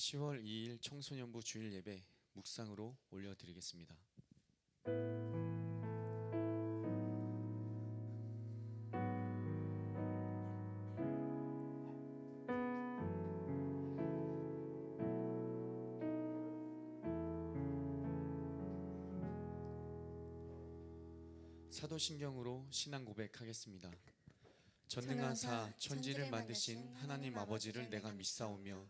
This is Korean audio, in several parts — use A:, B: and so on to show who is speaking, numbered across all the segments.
A: 10월 2일 청소년부 주일 예배 묵상으로 올려드리겠습니다. 사도신경으로 신앙 고백하겠습니다. 전능하사 천지를 만드신 하나님 아버지를 내가 믿사오며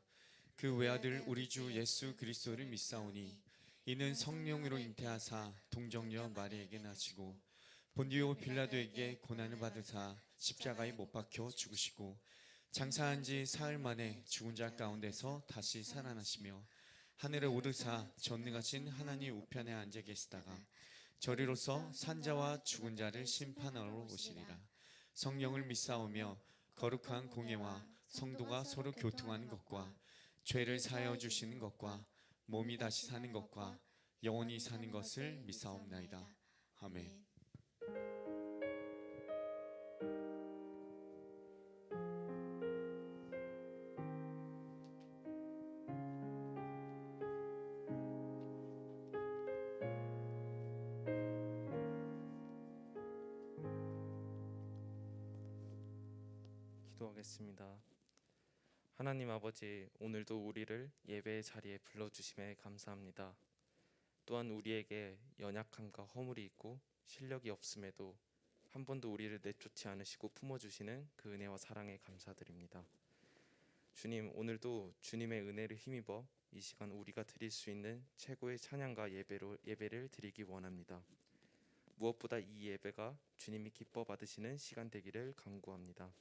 A: 그 외아들 우리 주 예수 그리스도를 믿사오니 이는 성령으로 잉태하사 동정녀 마리에게 나시고 본디오 빌라도에게 고난을 받으사 십자가에 못 박혀 죽으시고 장사한 지 사흘 만에 죽은 자 가운데서 다시 살아나시며 하늘에 오르사 전능하신 하나님 우편에 앉아 계시다가 저리로서 산자와 죽은 자를 심판하러 오시리라. 성령을 믿사오며 거룩한 공예와 성도가 서로 교통하는 것과 죄를 사하여 주시는 것과 몸이 다시 사는 것과 영원히 사는 것을 믿사옵나이다. 아멘.
B: 기도하겠습니다. 하나님 아버지, 오늘도 우리를 예배의 자리에 불러주심에 감사합니다. 또한 우리에게 연약함과 허물이 있고 실력이 없음에도 한 번도 우리를 내쫓지 않으시고 품어주시는 그 은혜와 사랑에 감사드립니다. 주님, 오늘도 주님의 은혜를 힘입어 이 시간 우리가 드릴 수 있는 최고의 찬양과 예배를 드리기 원합니다. 무엇보다 이 예배가 주님이 기뻐 받으시는 시간 되기를 간구합니다.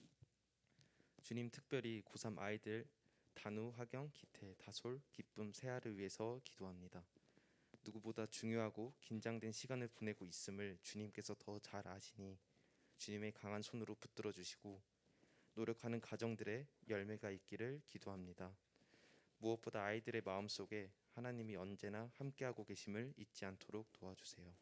B: 주님, 특별히 고3 아이들 단우, 하경, 기태, 다솔, 기쁨, 세아를 위해서 기도합니다. 누구보다 중요하고 긴장된 시간을 보내고 있음을 주님께서 더 잘 아시니 주님의 강한 손으로 붙들어 주시고 노력하는 가정들의 열매가 있기를 기도합니다. 무엇보다 아이들의 마음속에 하나님이 언제나 함께하고 계심을 잊지 않도록 도와주세요.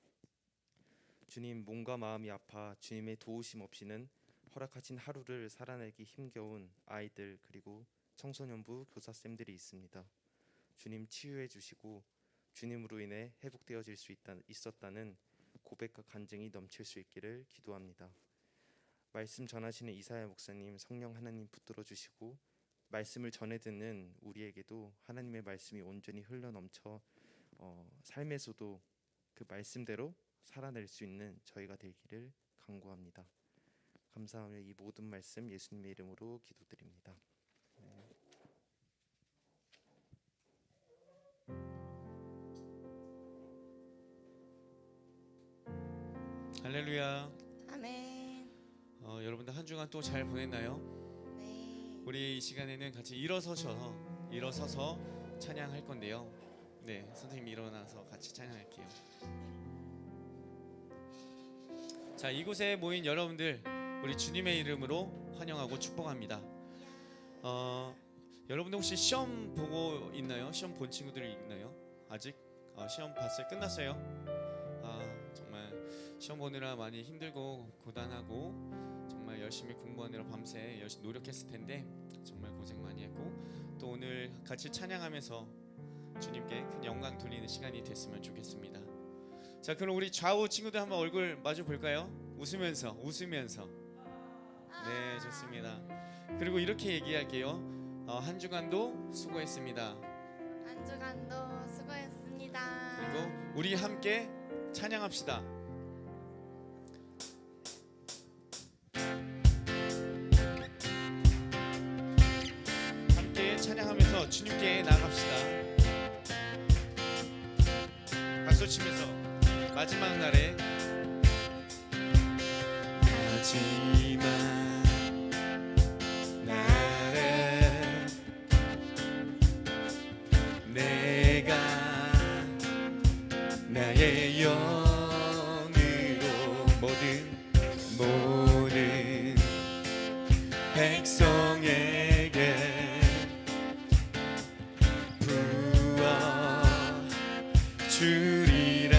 B: 주님, 몸과 마음이 아파 주님의 도우심 없이는 허락하신 하루를 살아내기 힘겨운 아이들 그리고 청소년부 교사쌤들이 있습니다. 주님, 치유해 주시고 주님으로 인해 회복되어질 수 있었다는 고백과 간증이 넘칠 수 있기를 기도합니다. 말씀 전하시는 이사야 목사님, 성령 하나님 붙들어 주시고 말씀을 전해 듣는 우리에게도 하나님의 말씀이 온전히 흘러넘쳐 삶에서도 그 말씀대로 살아낼 수 있는 저희가 되기를 간구합니다. 감사하며 이 모든 말씀 예수님의 이름으로 기도드립니다.
A: 할렐루야.
C: 아멘.
A: 여러분들 한 주간 또 잘 보냈나요?
C: 네.
A: 우리 이 시간에는 같이 일어서서 찬양할 건데요. 네, 선생님 일어나서 같이 찬양할게요. 자, 이곳에 모인 여러분들 우리 주님의 이름으로 환영하고 축복합니다. 여러분들 혹시 시험 보고 있나요? 시험 본 친구들이 있나요? 아직? 시험 봤어요? 끝났어요? 정말 시험 보느라 많이 힘들고 고단하고 정말 열심히 공부하느라 밤새 열심히 노력했을 텐데 정말 고생 많이 했고 또 오늘 같이 찬양하면서 주님께 큰 영광 돌리는 시간이 됐으면 좋겠습니다. 자, 그럼 우리 좌우 친구들 한번 얼굴 마주 볼까요? 웃으면서. 네, 좋습니다. 그리고 이렇게 얘기할게요. 한 주간도 수고했습니다.
C: 한 주간도 수고했습니다.
A: 그리고 우리 함께 찬양합시다. 함께 찬양하면서 주님께 나아갑시다. 박수 치면서 마지막 날에 마지막 날에 내가 나의 영으로 모든 백성에게 부어주리라.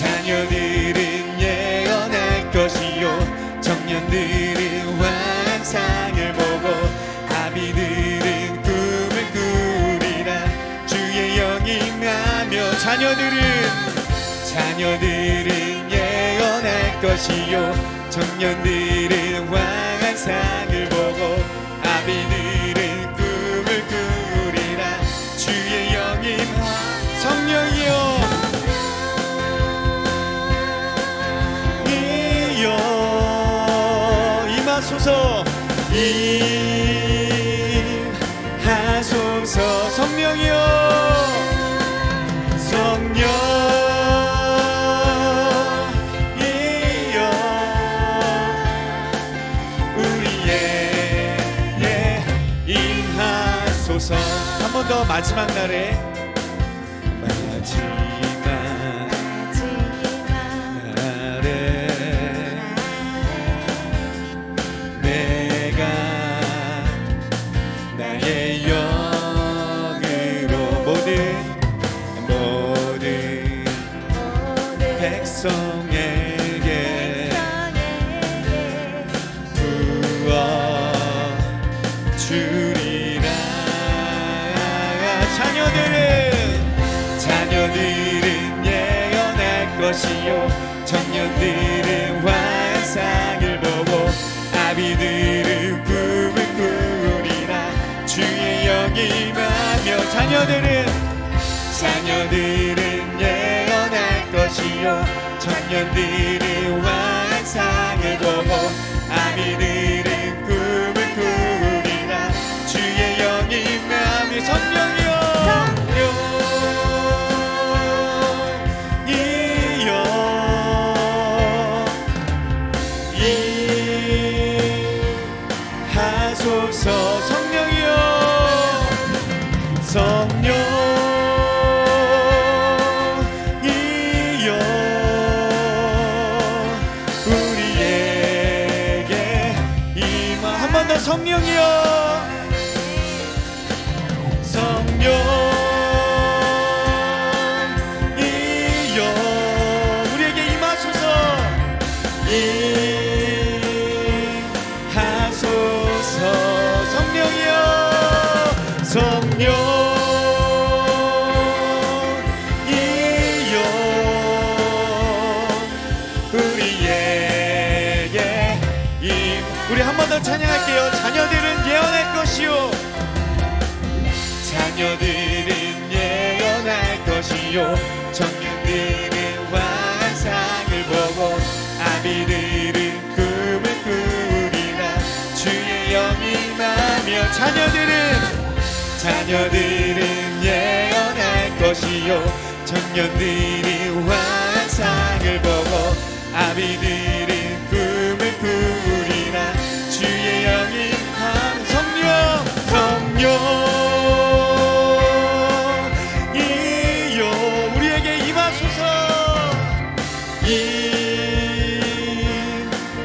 A: 자녀들은 예언할 것이요 청년들은 환상을 보고 자녀들은 예언할 것이요 청년들은 왕한 상을 보고 아비들은 꿈을 꾸리라 주의 영임 성령이여 임하소서 임하소서 성령이여 성령이여 우리에게 임하소서 한 번 더 마지막 날에 내가 나의 영으로 모든 백성에게 부어주리라 자녀들은 예언할 것이요 청년들은 환상을 보고 아비들은 꿈을 꾸리라 주의 영이 임하며 자녀들은 예언할 것이요 청년들은 환상을 보고 아비들은 꿈을 꾸리라 주의 영이 임하며 성령이여 하소서 성령이여 성령이여 우리에게 임하 한 번 더 성령이여 성령이여 우리에게 임하소서 성령이여 성령이여 우리에게 우리 한 번 더 찬양할게요. 자녀들은 예언할 것이요 청년들은 환상을 보고 아비들은 꿈을 꾸리라 주의 영이 임하며 자녀들은 예언할 것이요 청년들은 환상을 보고 아비들은 꿈을 꾸리라 주의 영이 임하며 성령이여 우리에게 임하소서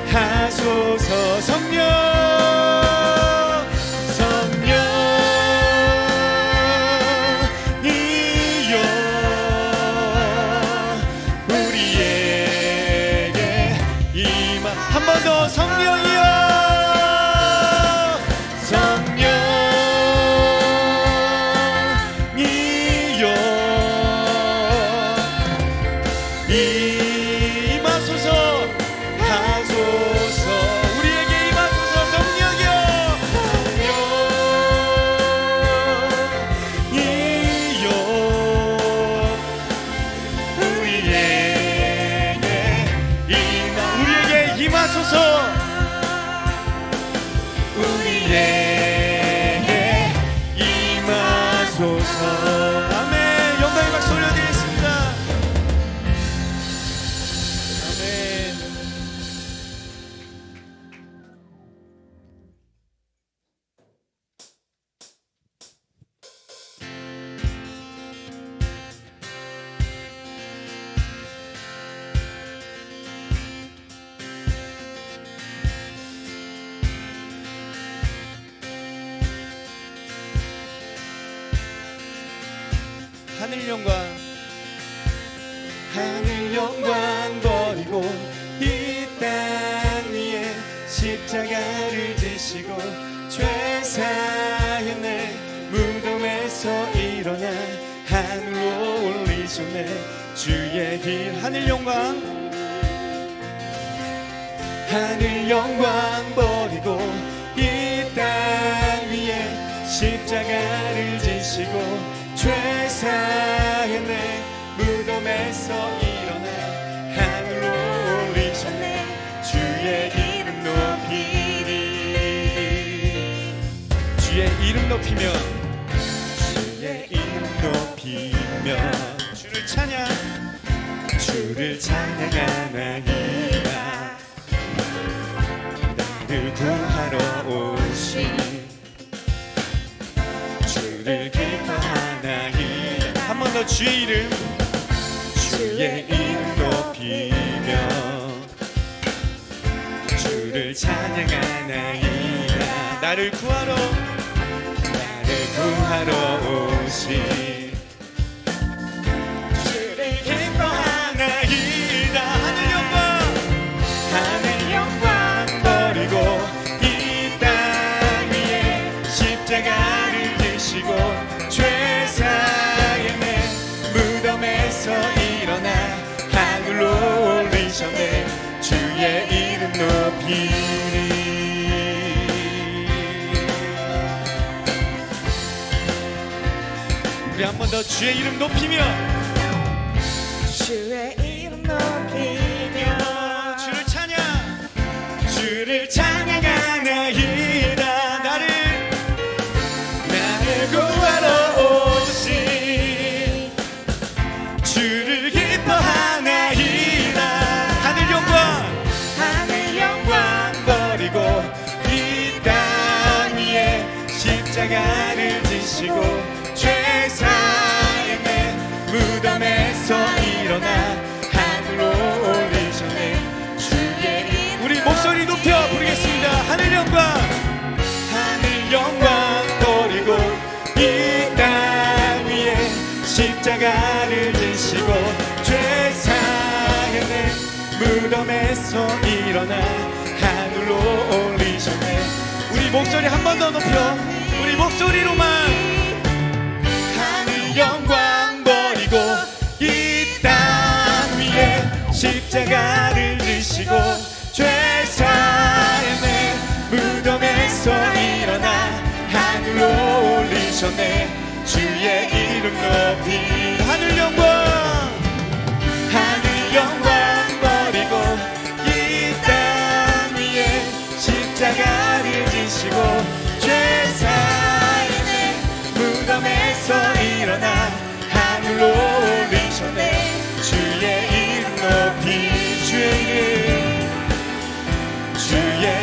A: 임하소서 성령 한 번 더 성령이여 성령이여 임하소서 하소서 우리에게 임하소서 성령이여 성령이여 우리에게 임하소서 우리에게 임하소서 아멘 영광의 박수 올려드리겠습니다 아멘 하늘 영광 버리고 이 땅 위에 십자가를 지시고 죄 사했네 무덤에서 일어나 하늘로 올리셨네 높이 하늘 영광 버리고 이 땅 위에 십자가를 지시고 죄사의 내 무덤에서 일어나 하늘로 올리셨네. 주의 이름 높이리. 주의 이름 높이면 주의 이름 높이면 주를 찬양하나이다. 나를 구하러 오신 주를 기뻐하나이다. 한 번 더 주의 이름 높이며 주를 찬양하나이다. 나를 구하러 오신 주를 기뻐하나이다. 하늘 영광 버리고 이 땅 위에 십자가를 지시고 죄사의 내 무덤에서 일어나 하늘로 올리셨네. 주의 이름 높이리. 우리 한 번 더 주의 이름 높이며
C: 주의 이름 높이며
A: 주를 찬양하나이다. 나를 구하러 오신 주를 기뻐하나이다. 하늘 영광 버리고 이 땅 위에 십자가를 지시고 죄사의 내 무덤에서 일어나 하늘로 올리셨네. 주의 우리 목소리 높여 부르겠습니다. 하늘 영광 버리고 이 땅 위에 십자가를 지시고 죄사의 내 무덤에서 일어나 하늘로 올리셨네. 우리 목소리 한 번 더 높여 우리 목소리로만 하늘 영광 버리고 이 땅 위에 십자가를 지시고 죄사의 내 무덤에서 일어나 하늘로 올리셨네. 주의 이름 높이 하늘 영광 버리고 이 땅 위에 십자가를 지시고 죄사의 내 무덤에서 일어나 하늘로 올리셨네. 주의 이름 높이 주의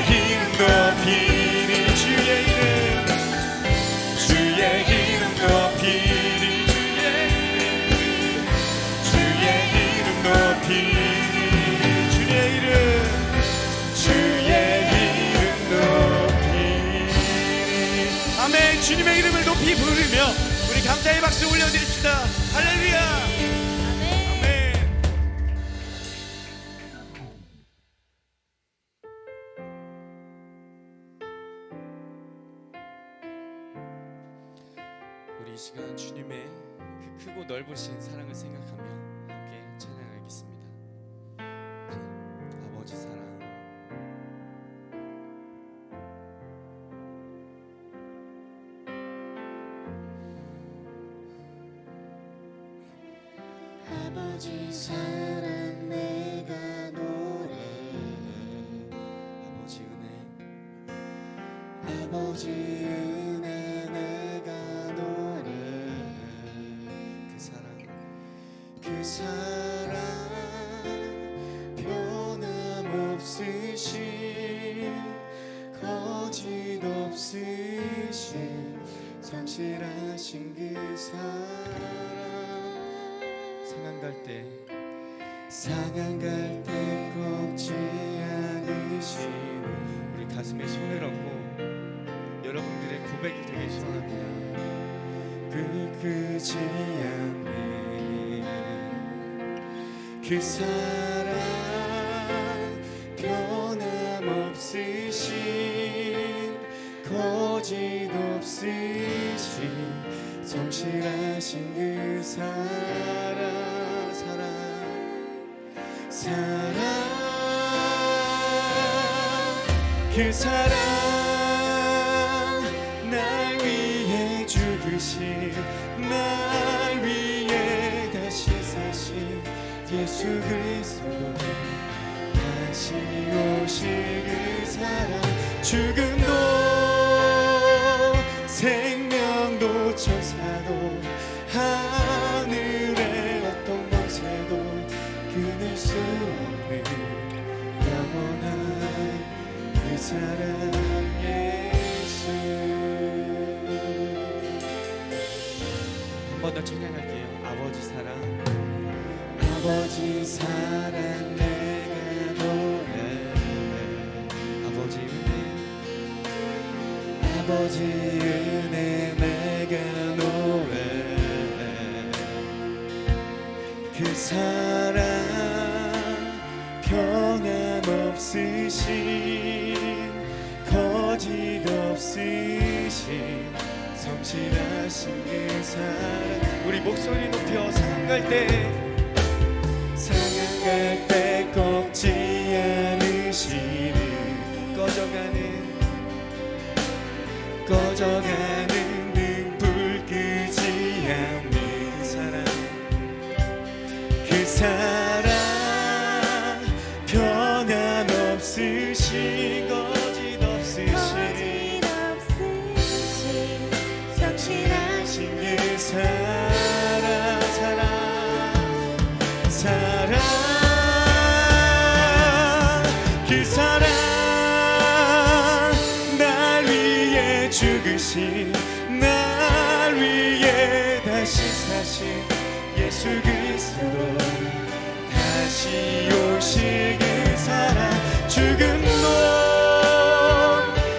A: 이름 높이리. 주의 이름 높이리. 주의 이름 높이리. 아멘. 주님의 이름을 높이 부르며 우리 감사의 박수 올려드립시다. 할렐루야. 아멘. 우리 이 시간 주님의 그 크고 넓으신 사랑을 생각하며 함께 찬양하겠습니다. 아버지 사랑
C: 아버지 사랑 내가 노래해.
A: 아버지 은혜
C: 아버지 은혜 내가 노래해.
A: 그 사랑 변함없으신 거짓 없으신 성실하신 그 사랑 상한 갈 때 꺾지 않으시는 우리 가슴에 손을 얹고 여러분들의 고백이 되길 소원합니다. 끄지 않네 그 사랑 변함없으신 거짓 없으신 성실하신 그 사랑 사랑 그 사랑 날 위해 죽으신 날 위해 다시 사신 예수 그리스도 다시 오실 그 사랑 죽음도 생명도 천사도 하늘의 어떤 권세도 끊을 수 없는 영원한 그 사랑 예수. 한 번 더 찬양할게요. 아버지 사랑 아버지 사랑 내가 노래 아버지 은혜 아버지 은혜 내가 노래 그 사랑 변함없으신 거짓 없으신 성실하신 그 사랑 우리 목소리 높여 상할 때 상할 때 꺾지 않으시는 꺼져가는 등불 끄지 않는 사랑 그 사랑 변함없으신 거짓 없으신 성실하신 그 사랑 그 사랑 날 위해 죽으신 날 위해 다시 사신 예수 그리스도 다시 오실 그 사랑 죽음도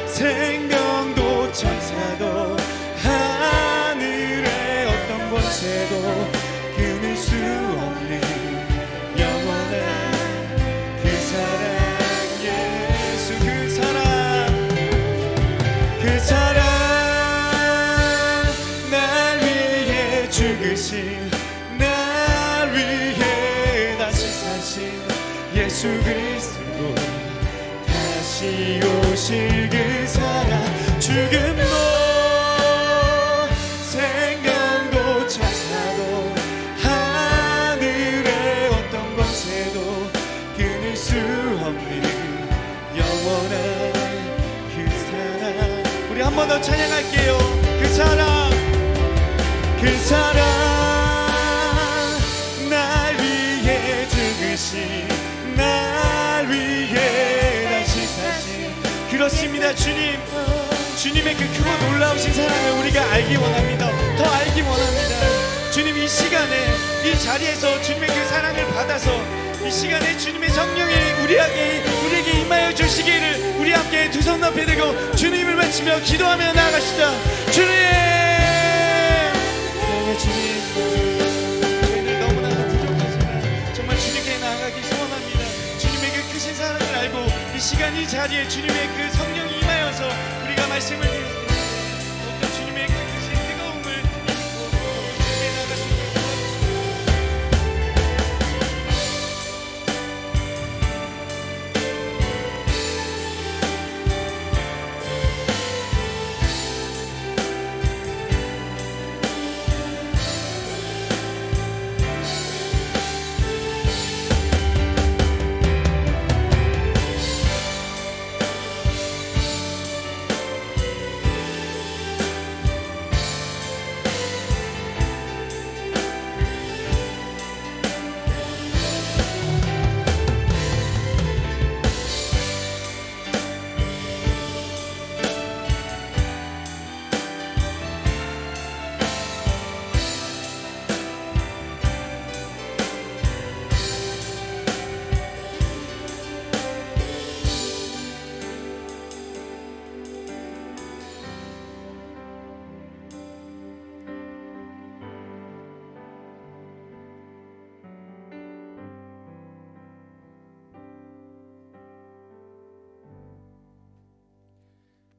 A: 생명도 천사도 하늘의 어떤 권세도 끊을 수 없는 영원한 그 사랑 예수 그 사랑 날 위해 죽으신 날 위해 다시 사신 예수 그리스도 다시 오실 그 사랑 죽음도 생명도 천사도 하늘의 어떤 권세도 끊을 수 없는 영원한 그 사랑 우리 한 번 더 찬양할게요. 그 사랑 날 위해 죽으신 날 위해 다시 사신 그렇습니다. 주님의 그 크고 놀라우신 사랑을 우리가 알기 원합니다. 더 알기 원합니다. 주님 이 시간에 이 자리에서 주님의 그 사랑을 받아서 이 시간에 주님의 성령이 우리에게 임하여 주시기를 우리 함께 두 손 높이 들고 주님을 외치며 기도하며 나아가시다. 주님 저희는 너무나 부족하지만 정말 주님께 나아가기 소원합니다. 주님의 그 크신 사랑을 알고 이 시간 이 자리에 주님의 그 성령이 임하여서 우리가 말씀을 드릴 때 더욱더 주님의 그 크신 뜨거움을 입고 주님께 나아가시는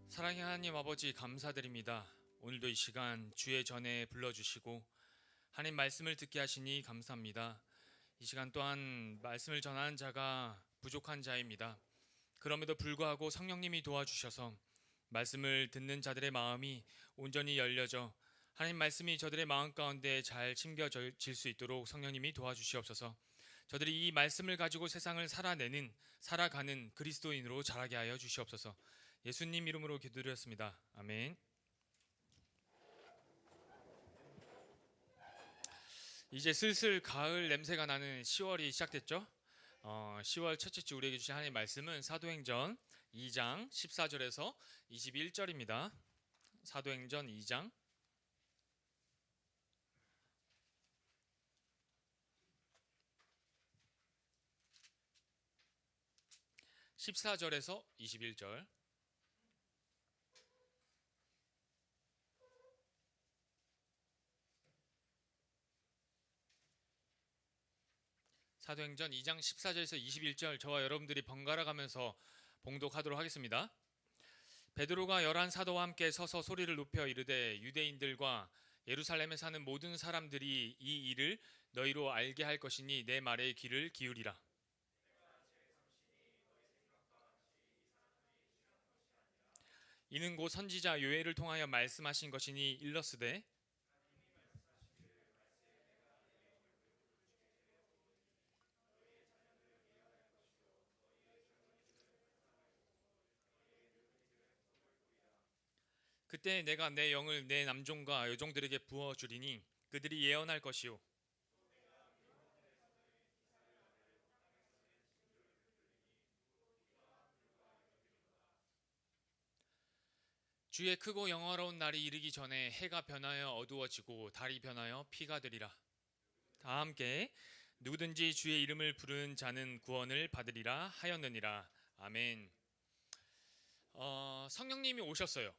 D: 사랑의 하나님 아버지 감사드립니다. 오늘도 이 시간 주의 전에 불러주시고 하나님 말씀을 듣게 하시니 감사합니다. 이 시간 또한 말씀을 전하는 자가 부족한 자입니다. 그럼에도 불구하고 성령님이 도와주셔서 말씀을 듣는 자들의 마음이 온전히 열려져 하나님 말씀이 저들의 마음 가운데 잘 심겨질 수 있도록 성령님이 도와주시옵소서. 저들이 이 말씀을 가지고 세상을 살아가는 그리스도인으로 자라게 하여 주시옵소서. 예수님 이름으로 기도드렸습니다. 아멘. 이제 슬슬 가을 냄새가 나는 10월이 시작됐죠. 10월 첫째 주 우리에게 주신 하나님의 말씀은 사도행전 2장 14절에서 21절입니다. 사도행전 2장 14절에서 21절. 사도행전 2장 14절에서 21절 저와 여러분들이 번갈아 가면서 봉독하도록 하겠습니다. 베드로가 11 사도와 함께 서서 소리를 높여 이르되 유대인들과 예루살렘에 사는 모든 사람들이 이 일을 너희로 알게 할 것이니 내 말에 귀를 기울이라. 이는 곧 선지자 요엘을 통하여 말씀하신 것이니 일러스되 그때 내가 내 영을 내 남종과 여종들에게 부어 주리니 그들이 예언할 것이요 주의 크고 영화로운 날이 이르기 전에 해가 변하여 어두워지고 달이 변하여 피가 되리라. 다 함께 누구든지 주의 이름을 부르는 자는 구원을 받으리라 하였느니라. 아멘. 성령님이 오셨어요.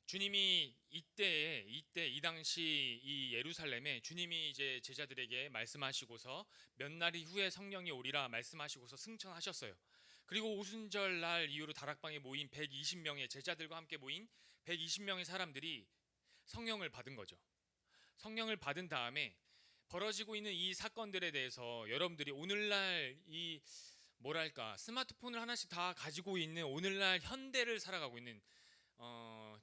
D: 주님이 이때 이 당시 이 예루살렘에 주님이 이제 제자들에게 말씀하시고서 몇 날 후에 성령이 오리라 말씀하시고서 승천하셨어요. 그리고 오순절 날 이후로 다락방에 모인 120명의 제자들과 함께 모인 120명의 사람들이 성령을 받은 거죠. 성령을 받은 다음에 벌어지고 있는 이 사건들에 대해서 여러분들이 오늘날 이 뭐랄까 스마트폰을 하나씩 다 가지고 있는 오늘날 현대를 살아가고 있는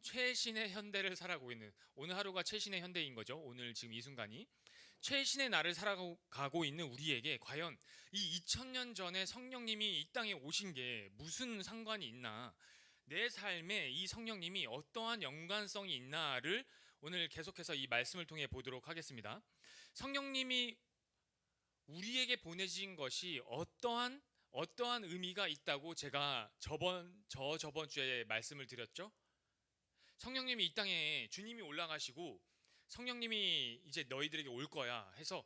D: 최신의 현대를 살아가고 있는 오늘 하루가 최신의 현대인 거죠. 오늘 지금 이 순간이 최신의 날을 살아가고 있는 우리에게 과연 이 2000년 전에 성령님이 이 땅에 오신 게 무슨 상관이 있나, 내 삶에 이 성령님이 어떠한 연관성이 있나를 오늘 계속해서 이 말씀을 통해 보도록 하겠습니다. 성령님이 우리에게 보내진 것이 어떠한 의미가 있다고 제가 저번 주에 말씀을 드렸죠. 성령님이 이 땅에 주님이 올라가시고 성령님이 이제 너희들에게 올 거야 해서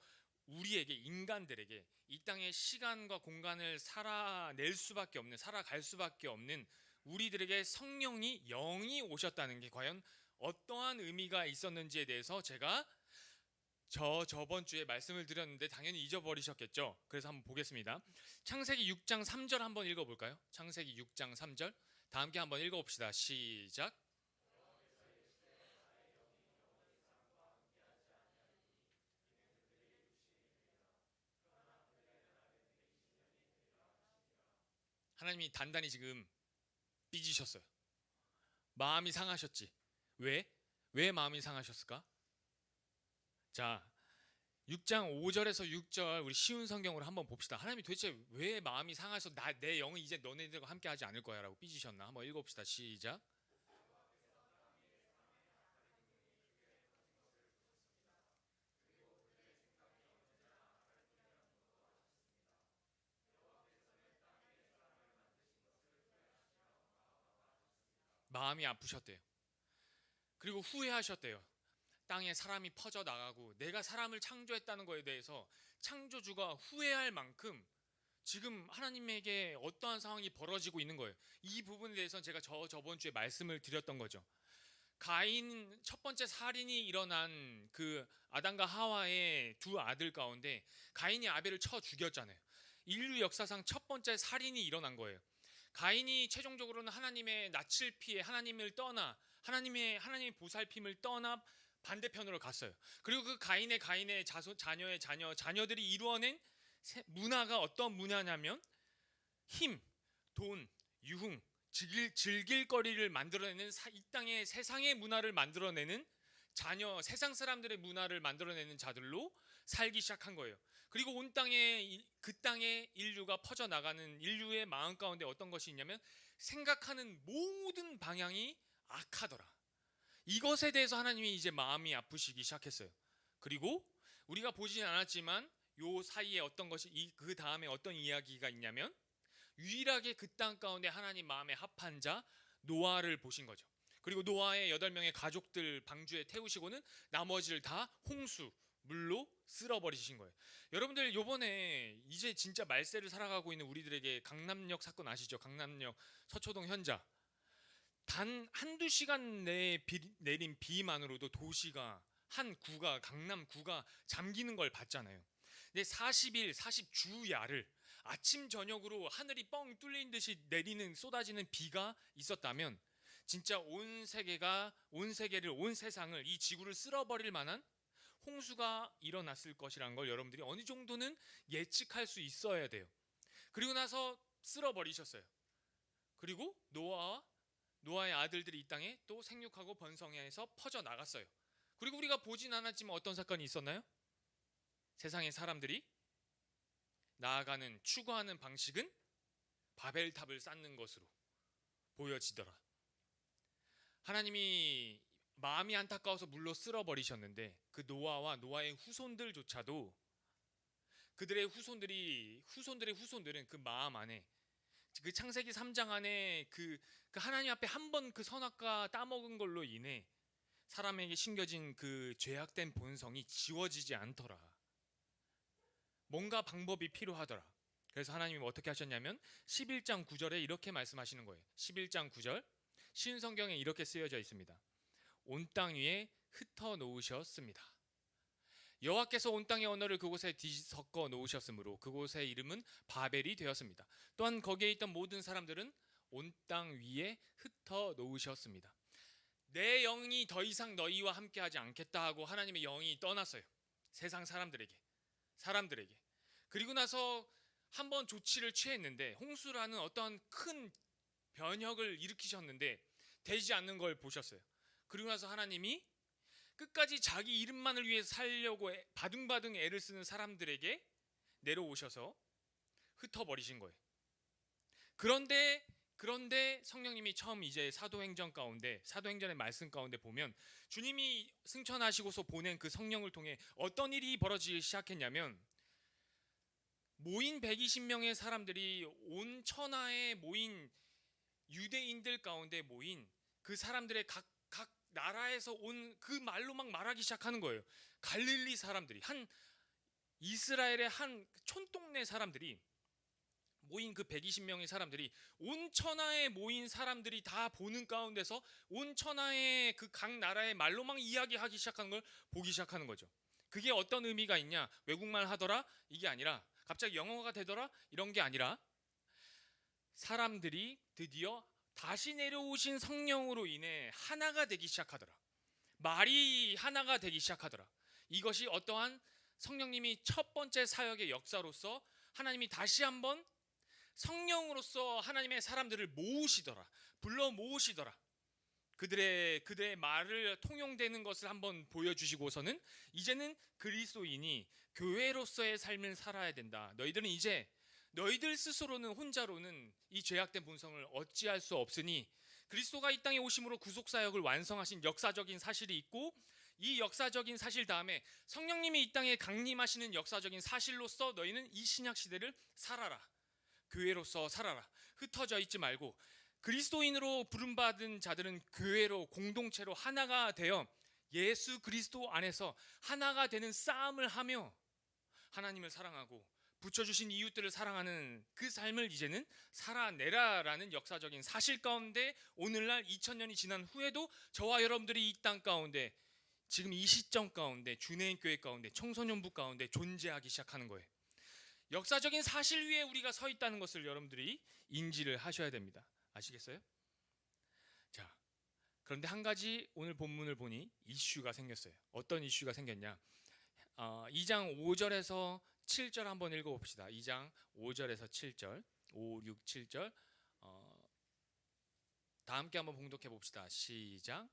D: 우리에게 인간들에게 이 땅의 시간과 공간을 살아갈 수밖에 없는 우리들에게 성령이 영이 오셨다는 게 과연 어떠한 의미가 있었는지에 대해서 제가 저번 주에 말씀을 드렸는데 당연히 잊어버리셨겠죠. 그래서 한번 보겠습니다. 창세기 6장 3절 한번 읽어볼까요? 창세기 6장 3절 다 함께 한번 읽어봅시다. 시작. 하나님이 단단히 지금 삐지셨어요. 마음이 상하셨지. 왜 마음이 상하셨을까? 자, 6장 5절에서 6절 우리 쉬운 성경으로 한번 봅시다. 하나님이 도대체 왜 마음이 상하셔서 내 영은 이제 너네들과 함께 하지 않을 거야 라고 삐지셨나? 한번 읽어봅시다. 시작. 마음이 아프셨대요. 그리고 후회하셨대요. 땅에 사람이 퍼져 나가고 내가 사람을 창조했다는 거에 대해서 창조주가 후회할 만큼 지금 하나님에게 어떠한 상황이 벌어지고 있는 거예요. 이 부분에 대해서는 제가 저번 주에 말씀을 드렸던 거죠. 가인 첫 번째 살인이 일어난 그 아담과 하와의 두 아들 가운데 가인이 아벨을 쳐 죽였잖아요. 인류 역사상 첫 번째 살인이 일어난 거예요. 가인이 최종적으로는 하나님의 낯을 피해 하나님을 떠나 하나님의 보살핌을 떠나 반대편으로 갔어요. 그리고 그 가인의 자녀들이 이루어낸 문화가 어떤 문화냐면 힘, 돈, 유흥, 즐길 거리를 만들어내는 이 땅의 세상의 문화를 만들어내는 자녀, 세상 사람들의 문화를 만들어내는 자들로 살기 시작한 거예요. 그리고 온 땅에 그 땅에 인류가 퍼져 나가는 인류의 마음 가운데 어떤 것이 있냐면 생각하는 모든 방향이 악하더라. 이것에 대해서 하나님이 이제 마음이 아프시기 시작했어요. 그리고 우리가 보지는 않았지만 요 사이에 어떤 것이 그 다음에 어떤 이야기가 있냐면 유일하게 그 땅 가운데 하나님 마음에 합한 자 노아를 보신 거죠. 그리고 노아의 8명의 가족들 방주에 태우시고는 나머지를 다 홍수 물로 쓸어버리신 거예요. 여러분들 요번에 이제 진짜 말세를 살아가고 있는 우리들에게 강남역 사건 아시죠? 강남역 서초동 현자. 단 한두 시간 내에 내린 비만으로도 도시가 한 구가 강남 구가 잠기는 걸 봤잖아요. 근데 40일 40주야를 아침 저녁으로 하늘이 뻥 뚫린 듯이 내리는 쏟아지는 비가 있었다면 진짜 온 세계를 온 세상을 이 지구를 쓸어버릴 만한 홍수가 일어났을 것이라는 걸 여러분들이 어느 정도는 예측할 수 있어야 돼요. 그리고 나서 쓸어버리셨어요. 그리고 노아의 아들들이 이 땅에 또 생육하고 번성해서 퍼져 나갔어요. 그리고 우리가 보진 않았지만 어떤 사건이 있었나요? 세상의 사람들이 나아가는 추구하는 방식은 바벨탑을 쌓는 것으로 보여지더라. 하나님이 마음이 안타까워서 물로 쓸어버리셨는데 그 노아와 노아의 후손들조차도 그들의 후손들의 후손들은 그 마음 안에 그 창세기 3장 안에 그 하나님 앞에 한 번 그 선악과 따먹은 걸로 인해 사람에게 심겨진 그 죄악된 본성이 지워지지 않더라. 뭔가 방법이 필요하더라. 그래서 하나님이 어떻게 하셨냐면 11장 9절에 이렇게 말씀하시는 거예요. 11장 9절 쉬운 성경에 이렇게 쓰여져 있습니다. 온 땅 위에 흩어 놓으셨습니다. 여호와께서 온 땅의 언어를 그곳에 뒤섞어 놓으셨으므로 그곳의 이름은 바벨이 되었습니다. 또한 거기에 있던 모든 사람들은 온 땅 위에 흩어 놓으셨습니다. 내 영이 더 이상 너희와 함께하지 않겠다 하고 하나님의 영이 떠났어요. 세상 사람들에게. 그리고 나서 한번 조치를 취했는데 홍수라는 어떠한 큰 변혁을 일으키셨는데 되지 않는 걸 보셨어요. 그리고 나서 하나님이 끝까지 자기 이름만을 위해 살려고 바둥바둥 애를 쓰는 사람들에게 내려오셔서 흩어버리신 거예요. 그런데 성령님이 처음 이제 사도행전의 말씀 가운데 보면 주님이 승천하시고서 보낸 그 성령을 통해 어떤 일이 벌어지기 시작했냐면 모인 120명의 사람들이 온 천하에 모인 유대인들 가운데 모인 그 사람들의 각 나라에서 온 그 말로 막 말하기 시작하는 거예요. 갈릴리 사람들이 이스라엘의 한 촌동네 사람들이 모인 그 120명의 사람들이 온 천하에 모인 사람들이 다 보는 가운데서 온 천하의 그 각 나라의 말로 막 이야기하기 시작하는 걸 보기 시작하는 거죠. 그게 어떤 의미가 있냐? 외국말 하더라? 이게 아니라 갑자기 영어가 되더라? 이런 게 아니라 사람들이 드디어 다시 내려오신 성령으로 인해 하나가 되기 시작하더라. 말이 하나가 되기 시작하더라. 이것이 어떠한 성령님이 첫 번째 사역의 역사로서 하나님이 다시 한번 성령으로서 하나님의 사람들을 불러 모으시더라. 그들의 말을 통용되는 것을 한번 보여주시고서는 이제는 그리스도인이 교회로서의 삶을 살아야 된다. 너희들은 이제 너희들 스스로는 혼자로는 이 죄악된 본성을 어찌할 수 없으니 그리스도가 이 땅에 오심으로 구속사역을 완성하신 역사적인 사실이 있고 이 역사적인 사실 다음에 성령님이 이 땅에 강림하시는 역사적인 사실로서 너희는 이 신약시대를 살아라. 교회로서 살아라. 흩어져 있지 말고 그리스도인으로 부름받은 자들은 교회로 공동체로 하나가 되어 예수 그리스도 안에서 하나가 되는 싸움을 하며 하나님을 사랑하고 붙여주신 이웃들을 사랑하는 그 삶을 이제는 살아내라라는 역사적인 사실 가운데 오늘날 2000년이 지난 후에도 저와 여러분들이 이 땅 가운데 지금 이 시점 가운데 주내인교회 가운데 청소년부 가운데 존재하기 시작하는 거예요. 역사적인 사실 위에 우리가 서 있다는 것을 여러분들이 인지를 하셔야 됩니다. 아시겠어요? 자, 그런데 한 가지 오늘 본문을 보니 이슈가 생겼어요. 어떤 이슈가 생겼냐? 2장 5절에서 7절 한번 읽어봅시다. 2장 5절에서 7절, 5, 6, 7절 다 함께 한번 봉독해 봅시다. 시작.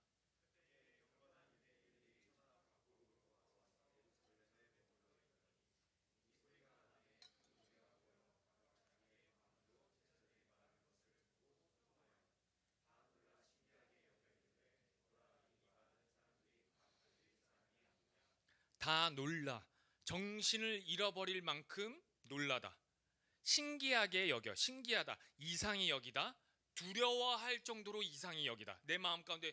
D: 다 놀라. 정신을 잃어버릴 만큼 놀라다. 신기하게 여겨. 신기하다. 이상히 여기다. 두려워할 정도로 이상히 여기다. 내 마음 가운데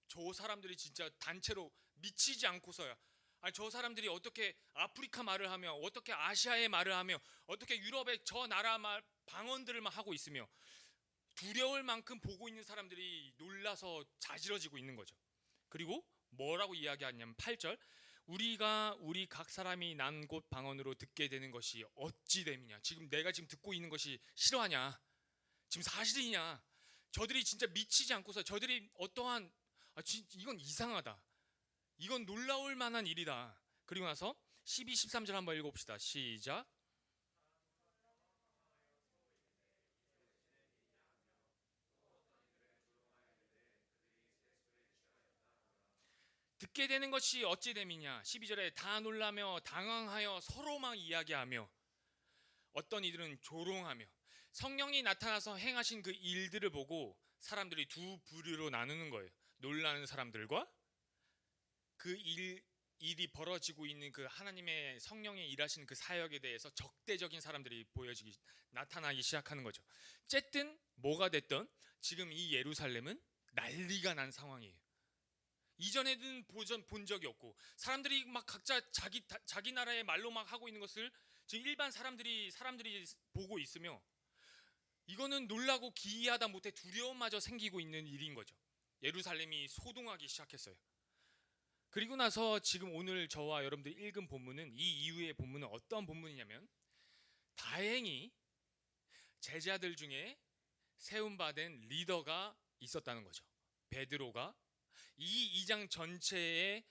D: 저 사람들이 진짜 단체로 미치지 않고서야, 아니 저 사람들이 어떻게 아프리카 말을 하며, 어떻게 아시아의 말을 하며, 어떻게 유럽의 저 나라 말 방언들을 하고 있으며 두려울 만큼 보고 있는 사람들이 놀라서 자지러지고 있는 거죠. 그리고 뭐라고 이야기하냐면 8절, 우리가 우리 각 사람이 난 곳 방언으로 듣게 되는 것이 어찌 됨이냐. 지금 내가 지금 듣고 있는 것이 실화냐, 지금 사실이냐. 저들이 진짜 미치지 않고서 저들이 어떠한 이건 이상하다, 이건 놀라울 만한 일이다. 그리고 나서 12, 13절 한번 읽어봅시다. 시작. 듣게 되는 것이 어찌 됨이냐. 12절에 다 놀라며 당황하여 서로만 이야기하며, 어떤 이들은 조롱하며. 성령이 나타나서 행하신 그 일들을 보고 사람들이 두 부류로 나누는 거예요. 놀라는 사람들과 그 일이 벌어지고 있는 그 하나님의 성령의 일하시는 그 사역에 대해서 적대적인 사람들이 나타나기 시작하는 거죠. 어쨌든 뭐가 됐든 지금 이 예루살렘은 난리가 난 상황이에요. 이전에는 본 적이 없고 사람들이 막 각자 자기 나라의 말로 막 하고 있는 것을 지금 일반 사람들이 보고 있으며, 이거는 놀라고 기이하다 못해 두려움마저 생기고 있는 일인 거죠. 예루살렘이 소동하기 시작했어요. 그리고 나서 지금 오늘 저와 여러분들이 읽은 본문은, 이 이후의 본문은 어떤 본문이냐면, 다행히 제자들 중에 세움받은 리더가 있었다는 거죠. 베드로가 이 2장 전체에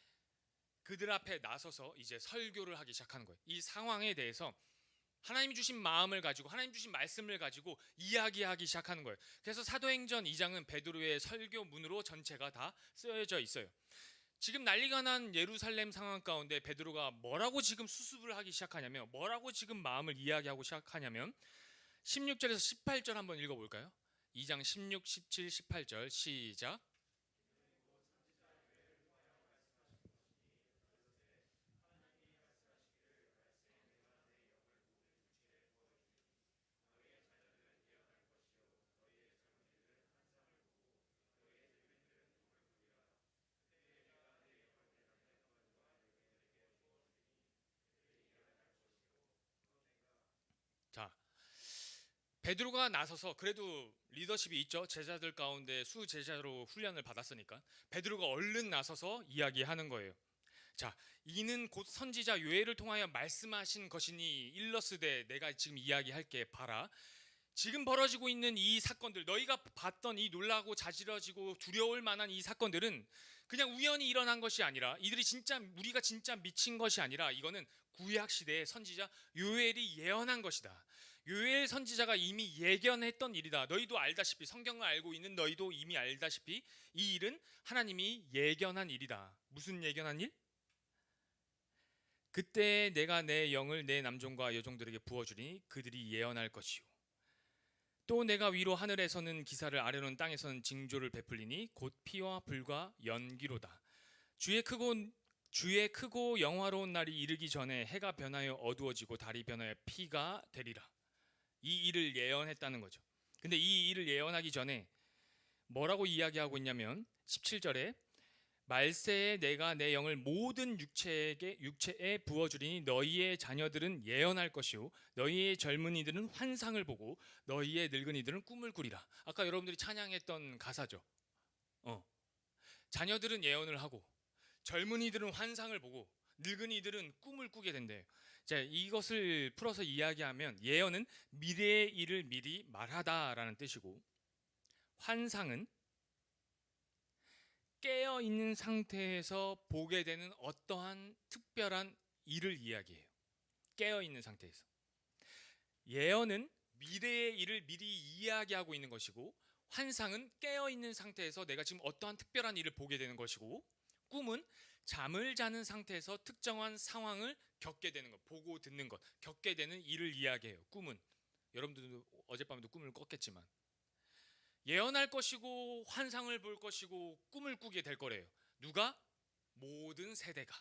D: 그들 앞에 나서서 이제 설교를 하기 시작하는 거예요. 이 상황에 대해서 하나님이 주신 마음을 가지고, 하나님 주신 말씀을 가지고 이야기하기 시작하는 거예요. 그래서 사도행전 2장은 베드로의 설교문으로 전체가 다 쓰여져 있어요. 지금 난리가 난 예루살렘 상황 가운데 베드로가 뭐라고 지금 수습을 하기 시작하냐면, 뭐라고 지금 마음을 이야기하고 시작하냐면 16절에서 18절 한번 읽어볼까요? 2장 16, 17, 18절 시작. 자, 베드로가 나서서, 그래도 리더십이 있죠. 제자들 가운데 수제자로 훈련을 받았으니까 베드로가 얼른 나서서 이야기하는 거예요. 자, 이는 곧 선지자 요엘을 통하여 말씀하신 것이니 일러스되 내가 지금 이야기할게 봐라. 지금 벌어지고 있는 이 사건들, 너희가 봤던 이 놀라고 자지러지고 두려울 만한 이 사건들은 그냥 우연히 일어난 것이 아니라, 우리가 진짜 미친 것이 아니라, 이거는 구약 시대의 선지자 요엘이 예언한 것이다. 요엘 선지자가 이미 예견했던 일이다. 너희도 알다시피, 성경을 알고 있는 너희도 이미 알다시피 이 일은 하나님이 예견한 일이다. 무슨 예견한 일? 그때 내가 내 영을 내 남종과 여종들에게 부어주리니 그들이 예언할 것이요, 또 내가 위로 하늘에서는 기사를, 아래로는 땅에서는 징조를 베풀리니 곧 피와 불과 연기로다. 주의 크고 영화로운 날이 이르기 전에 해가 변하여 어두워지고 달이 변하여 피가 되리라. 이 일을 예언했다는 거죠. 근데 이 일을 예언하기 전에 뭐라고 이야기하고 있냐면 17절에 말세에 내가 내 영을 모든 육체에 부어주리니 너희의 자녀들은 예언할 것이요, 너희의 젊은이들은 환상을 보고 너희의 늙은이들은 꿈을 꾸리라. 아까 여러분들이 찬양했던 가사죠. 자녀들은 예언을 하고 젊은이들은 환상을 보고 늙은이들은 꿈을 꾸게 된대요. 자, 이것을 풀어서 이야기하면 예언은 미래의 일을 미리 말하다라는 뜻이고, 환상은 깨어 있는 상태에서 보게 되는 어떠한 특별한 일을 이야기해요. 깨어 있는 상태에서. 예언은 미래의 일을 미리 이야기하고 있는 것이고, 환상은 깨어 있는 상태에서 내가 지금 어떠한 특별한 일을 보게 되는 것이고, 꿈은 잠을 자는 상태에서 특정한 상황을 겪게 되는 것, 보고 듣는 것, 겪게 되는 일을 이야기해요. 꿈은 여러분들도 어젯밤에도 꿈을 꿨겠지만, 예언할 것이고 환상을 볼 것이고 꿈을 꾸게 될 거래요. 누가? 모든 세대가.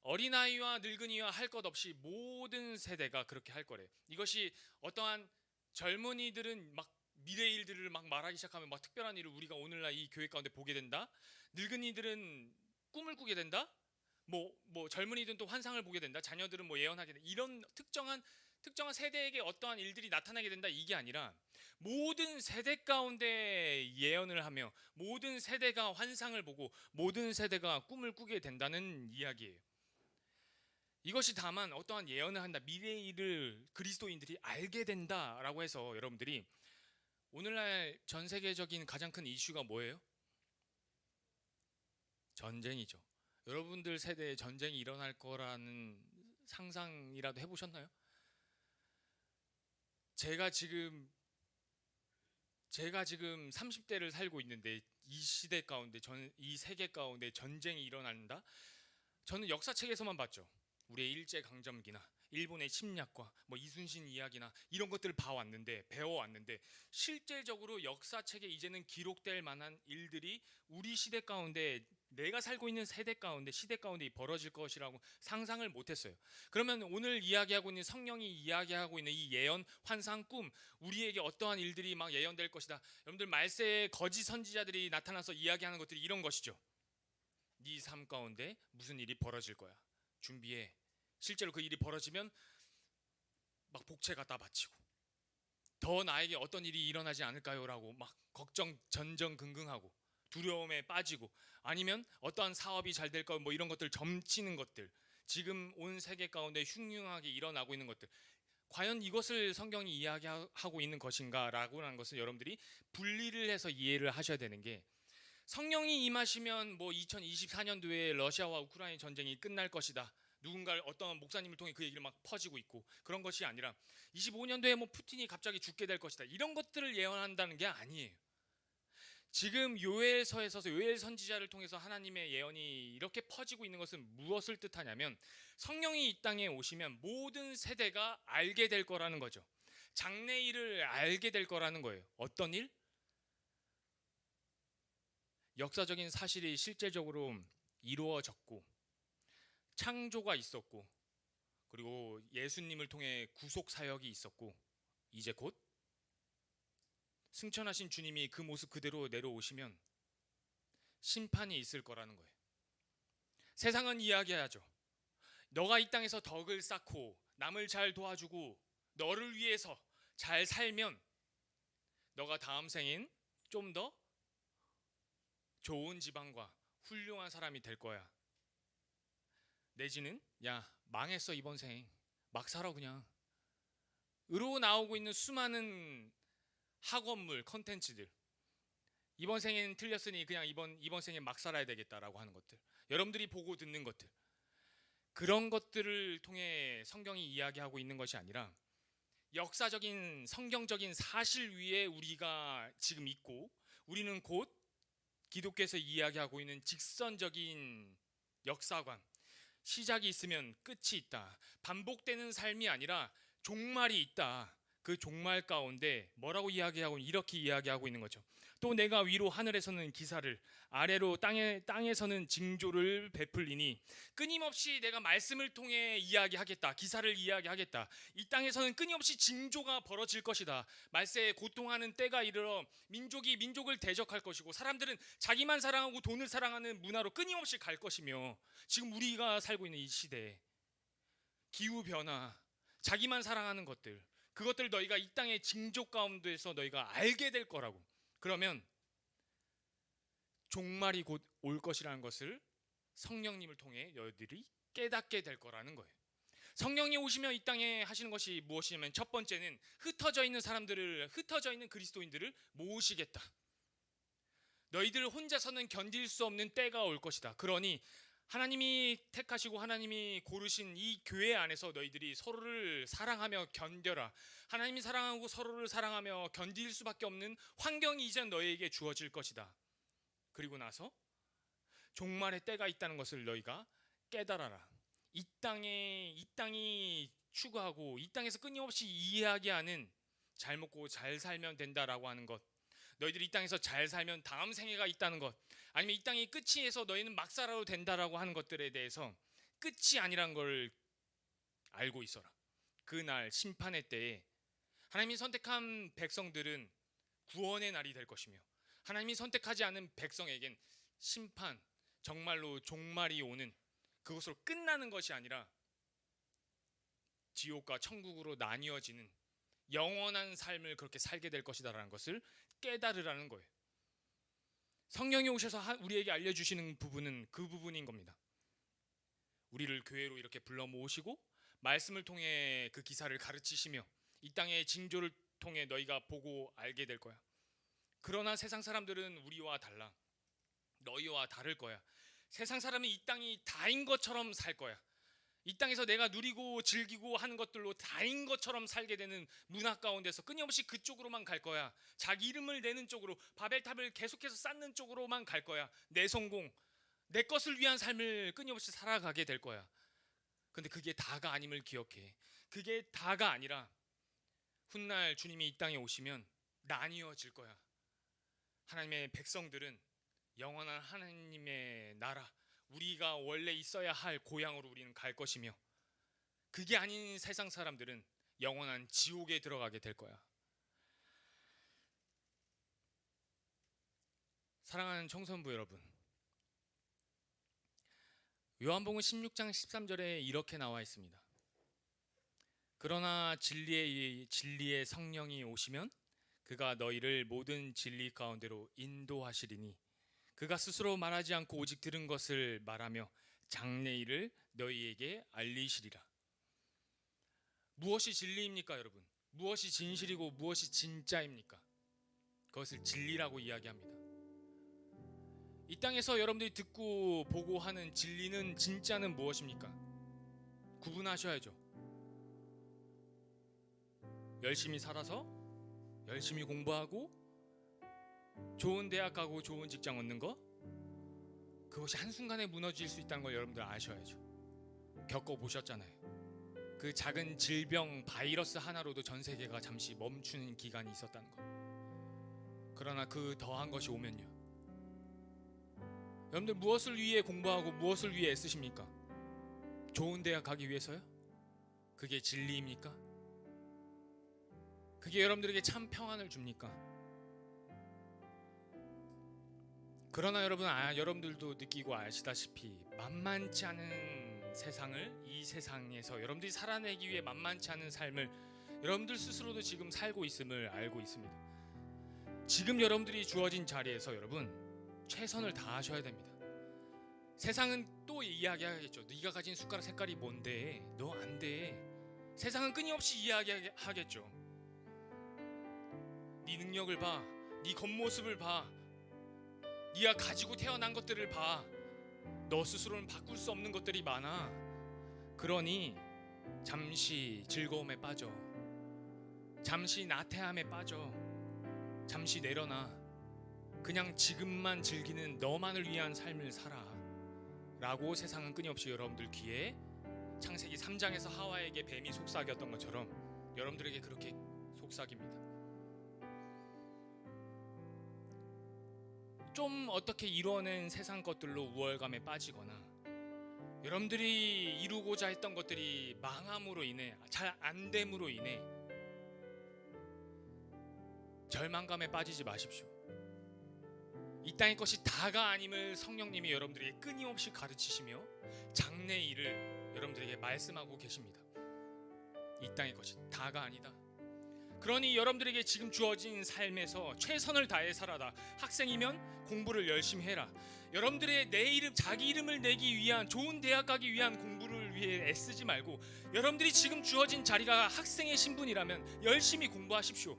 D: 어린아이와 늙은이와 할 것 없이 모든 세대가 그렇게 할 거래요. 이것이 어떠한 젊은이들은 막 미래 일들을 막 말하기 시작하면 막 특별한 일을 우리가 오늘날 이 교회 가운데 보게 된다. 늙은이들은 꿈을 꾸게 된다. 뭐 젊은이들은 또 환상을 보게 된다. 자녀들은 뭐 예언하게 된다. 이런 특정한 세대에게 어떠한 일들이 나타나게 된다. 이게 아니라 모든 세대 가운데 예언을 하며 모든 세대가 환상을 보고 모든 세대가 꿈을 꾸게 된다는 이야기예요. 이것이 다만 어떠한 예언을 한다, 미래의 일을 그리스도인들이 알게 된다라고 해서 여러분들이 오늘날 전 세계적인 가장 큰 이슈가 뭐예요? 전쟁이죠. 여러분들 세대에 전쟁이 일어날 거라는 상상이라도 해보셨나요? 제가 지금 30대를 살고 있는데 이 시대 가운데 이 세계 가운데 전쟁이 일어난다? 저는 역사책에서만 봤죠. 우리의 일제강점기나 일본의 침략과 뭐 이순신 이야기나 이런 것들을 배워왔는데 실제적으로 역사책에 이제는 기록될 만한 일들이 우리 시대 가운데 내가 살고 있는 시대 가운데 벌어질 것이라고 상상을 못했어요. 그러면 오늘 이야기하고 있는 성령이 이야기하고 있는 이 예언, 환상, 꿈, 우리에게 어떠한 일들이 막 예언될 것이다. 여러분들 말세에 거짓 선지자들이 나타나서 이야기하는 것들이 이런 것이죠. 네 삶 가운데 무슨 일이 벌어질 거야. 준비해. 실제로 그 일이 벌어지면 막 복채 갖다 바치고 더 나에게 어떤 일이 일어나지 않을까요? 라고 막 걱정 전전긍긍하고 두려움에 빠지고 아니면 어떠한 사업이 잘 될까 뭐 이런 것들 점치는 것들, 지금 온 세계 가운데 흉흉하게 일어나고 있는 것들, 과연 이것을 성경이 이야기하고 있는 것인가 라고 하는 것을 여러분들이 분리를 해서 이해를 하셔야 되는 게, 성령이 임하시면 뭐 2024년도에 러시아와 우크라이나 전쟁이 끝날 것이다, 누군가 어떤 목사님을 통해 그 얘기를 막 퍼지고 있고 그런 것이 아니라 25년도에 뭐 푸틴이 갑자기 죽게 될 것이다, 이런 것들을 예언한다는 게 아니에요. 지금 요엘서에서 요엘 선지자를 통해서 하나님의 예언이 이렇게 퍼지고 있는 것은 무엇을 뜻하냐면, 성령이 이 땅에 오시면 모든 세대가 알게 될 거라는 거죠. 장래일을 알게 될 거라는 거예요. 어떤 일? 역사적인 사실이 실제적으로 이루어졌고 창조가 있었고 그리고 예수님을 통해 구속 사역이 있었고 이제 곧 승천하신 주님이 그 모습 그대로 내려오시면 심판이 있을 거라는 거예요. 세상은 이야기하죠. 너가 이 땅에서 덕을 쌓고 남을 잘 도와주고 너를 위해서 잘 살면 너가 다음 생엔 좀 더 좋은 지방과 훌륭한 사람이 될 거야. 내지는 야 망했어 이번 생 막 살아 그냥. 으로 나오고 있는 수많은 학원물 컨텐츠들, 이번 생엔 틀렸으니 그냥 이번 생엔 막 살아야 되겠다라고 하는 것들, 여러분들이 보고 듣는 것들, 그런 것들을 통해 성경이 이야기하고 있는 것이 아니라 역사적인 성경적인 사실 위에 우리가 지금 있고, 우리는 곧 기독교에서 이야기하고 있는 직선적인 역사관, 시작이 있으면 끝이 있다, 반복되는 삶이 아니라 종말이 있다. 그 종말 가운데 뭐라고 이야기하고 이렇게 이야기하고 있는 거죠. 또 내가 위로 하늘에서는 기사를, 아래로 땅에서는 징조를 베풀리니, 끊임없이 내가 말씀을 통해 이야기하겠다, 기사를 이야기하겠다. 이 땅에서는 끊임없이 징조가 벌어질 것이다. 말세에 고통하는 때가 이르러 민족이 민족을 대적할 것이고 사람들은 자기만 사랑하고 돈을 사랑하는 문화로 끊임없이 갈 것이며, 지금 우리가 살고 있는 이 시대에 기후 변화, 자기만 사랑하는 것들, 그것들 너희가 이 땅의 징조 가운데서 너희가 알게 될 거라고. 그러면 종말이 곧 올 것이라는 것을 성령님을 통해 너희들이 깨닫게 될 거라는 거예요. 성령이 오시면 이 땅에 하시는 것이 무엇이냐면, 첫 번째는 흩어져 있는 그리스도인들을 모으시겠다. 너희들 혼자서는 견딜 수 없는 때가 올 것이다. 그러니 하나님이 택하시고 하나님이 고르신 이 교회 안에서 너희들이 서로를 사랑하며 견뎌라. 하나님이 사랑하고 서로를 사랑하며 견딜 수밖에 없는 환경이 이제 너희에게 주어질 것이다. 그리고 나서 종말의 때가 있다는 것을 너희가 깨달아라. 이 땅이 추구하고 이 땅에서 끊임없이 이야기하는 잘 먹고 잘 살면 된다라고 하는 것, 너희들이 이 땅에서 잘 살면 다음 생애가 있다는 것, 아니면 이 땅이 끝이에서 너희는 막 살아도 된다라고 하는 것들에 대해서 끝이 아니란 걸 알고 있어라. 그날 심판의 때에 하나님이 선택한 백성들은 구원의 날이 될 것이며, 하나님이 선택하지 않은 백성에겐 심판, 정말로 종말이 오는, 그것으로 끝나는 것이 아니라 지옥과 천국으로 나뉘어지는 영원한 삶을 그렇게 살게 될 것이다라는 것을 깨달으라는 거예요. 성령이 오셔서 우리에게 알려주시는 부분은 그 부분인 겁니다. 우리를 교회로 이렇게 불러 모으시고 말씀을 통해 그 기사를 가르치시며 이 땅의 징조를 통해 너희가 보고 알게 될 거야. 그러나 세상 사람들은 우리와 달라. 너희와 다를 거야. 세상 사람은 이 땅이 다인 것처럼 살 거야. 이 땅에서 내가 누리고 즐기고 하는 것들로 다인 것처럼 살게 되는 문화 가운데서 끊임없이 그쪽으로만 갈 거야. 자기 이름을 내는 쪽으로, 바벨탑을 계속해서 쌓는 쪽으로만 갈 거야. 내 성공, 내 것을 위한 삶을 끊임없이 살아가게 될 거야. 근데 그게 다가 아님을 기억해. 그게 다가 아니라 훗날 주님이 이 땅에 오시면 나뉘어질 거야. 하나님의 백성들은 영원한 하나님의 나라, 우리가 원래 있어야 할 고향으로 우리는 갈 것이며, 그게 아닌 세상 사람들은 영원한 지옥에 들어가게 될 거야. 사랑하는 청소년부 여러분, 요한복음 16장 13절에 이렇게 나와 있습니다. 그러나 진리의 성령이 오시면 그가 너희를 모든 진리 가운데로 인도하시리니 그가 스스로 말하지 않고 오직 들은 것을 말하며 장래일을 너희에게 알리시리라. 무엇이 진리입니까, 여러분? 무엇이 진실이고 무엇이 진짜입니까? 그것을 진리라고 이야기합니다. 이 땅에서 여러분들이 듣고 보고 하는 진리는, 진짜는 무엇입니까? 구분하셔야죠. 열심히 살아서 열심히 공부하고 좋은 대학 가고 좋은 직장 얻는 거, 그것이 한순간에 무너질 수 있다는 걸 여러분들 아셔야죠. 겪어보셨잖아요. 그 작은 질병, 바이러스 하나로도 전 세계가 잠시 멈추는 기간이 있었다는 거. 그러나 그 더한 것이 오면요, 여러분들 무엇을 위해 공부하고 무엇을 위해 애쓰십니까? 좋은 대학 가기 위해서요? 그게 진리입니까? 그게 여러분들에게 참 평안을 줍니까? 그러나 여러분, 여러분들도 느끼고 아시다시피 만만치 않은 세상을, 이 세상에서 여러분들이 살아내기 위해 만만치 않은 삶을 여러분들 스스로도 지금 살고 있음을 알고 있습니다. 지금 여러분들이 주어진 자리에서 여러분 최선을 다하셔야 됩니다. 세상은 또 이야기하겠죠. 네가 가진 숟가락 색깔이 뭔데? 너 안 돼. 세상은 끊임없이 이야기하겠죠. 네 능력을 봐, 네 겉모습을 봐, 네가 가지고 태어난 것들을 봐. 너 스스로는 바꿀 수 없는 것들이 많아. 그러니 잠시 즐거움에 빠져, 잠시 나태함에 빠져, 잠시 내려놔. 그냥 지금만 즐기는 너만을 위한 삶을 살아 라고 세상은 끊임없이 여러분들 귀에 창세기 3장에서 하와에게 뱀이 속삭였던 것처럼 여러분들에게 그렇게 속삭입니다. 좀 어떻게 이루어낸 세상 것들로 우월감에 빠지거나 여러분들이 이루고자 했던 것들이 망함으로 인해, 잘 안됨으로 인해 절망감에 빠지지 마십시오. 이 땅의 것이 다가 아님을 성령님이 여러분들에게 끊임없이 가르치시며 장래일을 여러분들에게 말씀하고 계십니다. 이 땅의 것이 다가 아니다. 그러니 여러분들에게 지금 주어진 삶에서 최선을 다해 살아라. 학생이면 공부를 열심히 해라. 여러분들의 내 이름, 자기 이름을 내기 위한, 좋은 대학 가기 위한 공부를 위해 애쓰지 말고, 여러분들이 지금 주어진 자리가 학생의 신분이라면 열심히 공부하십시오.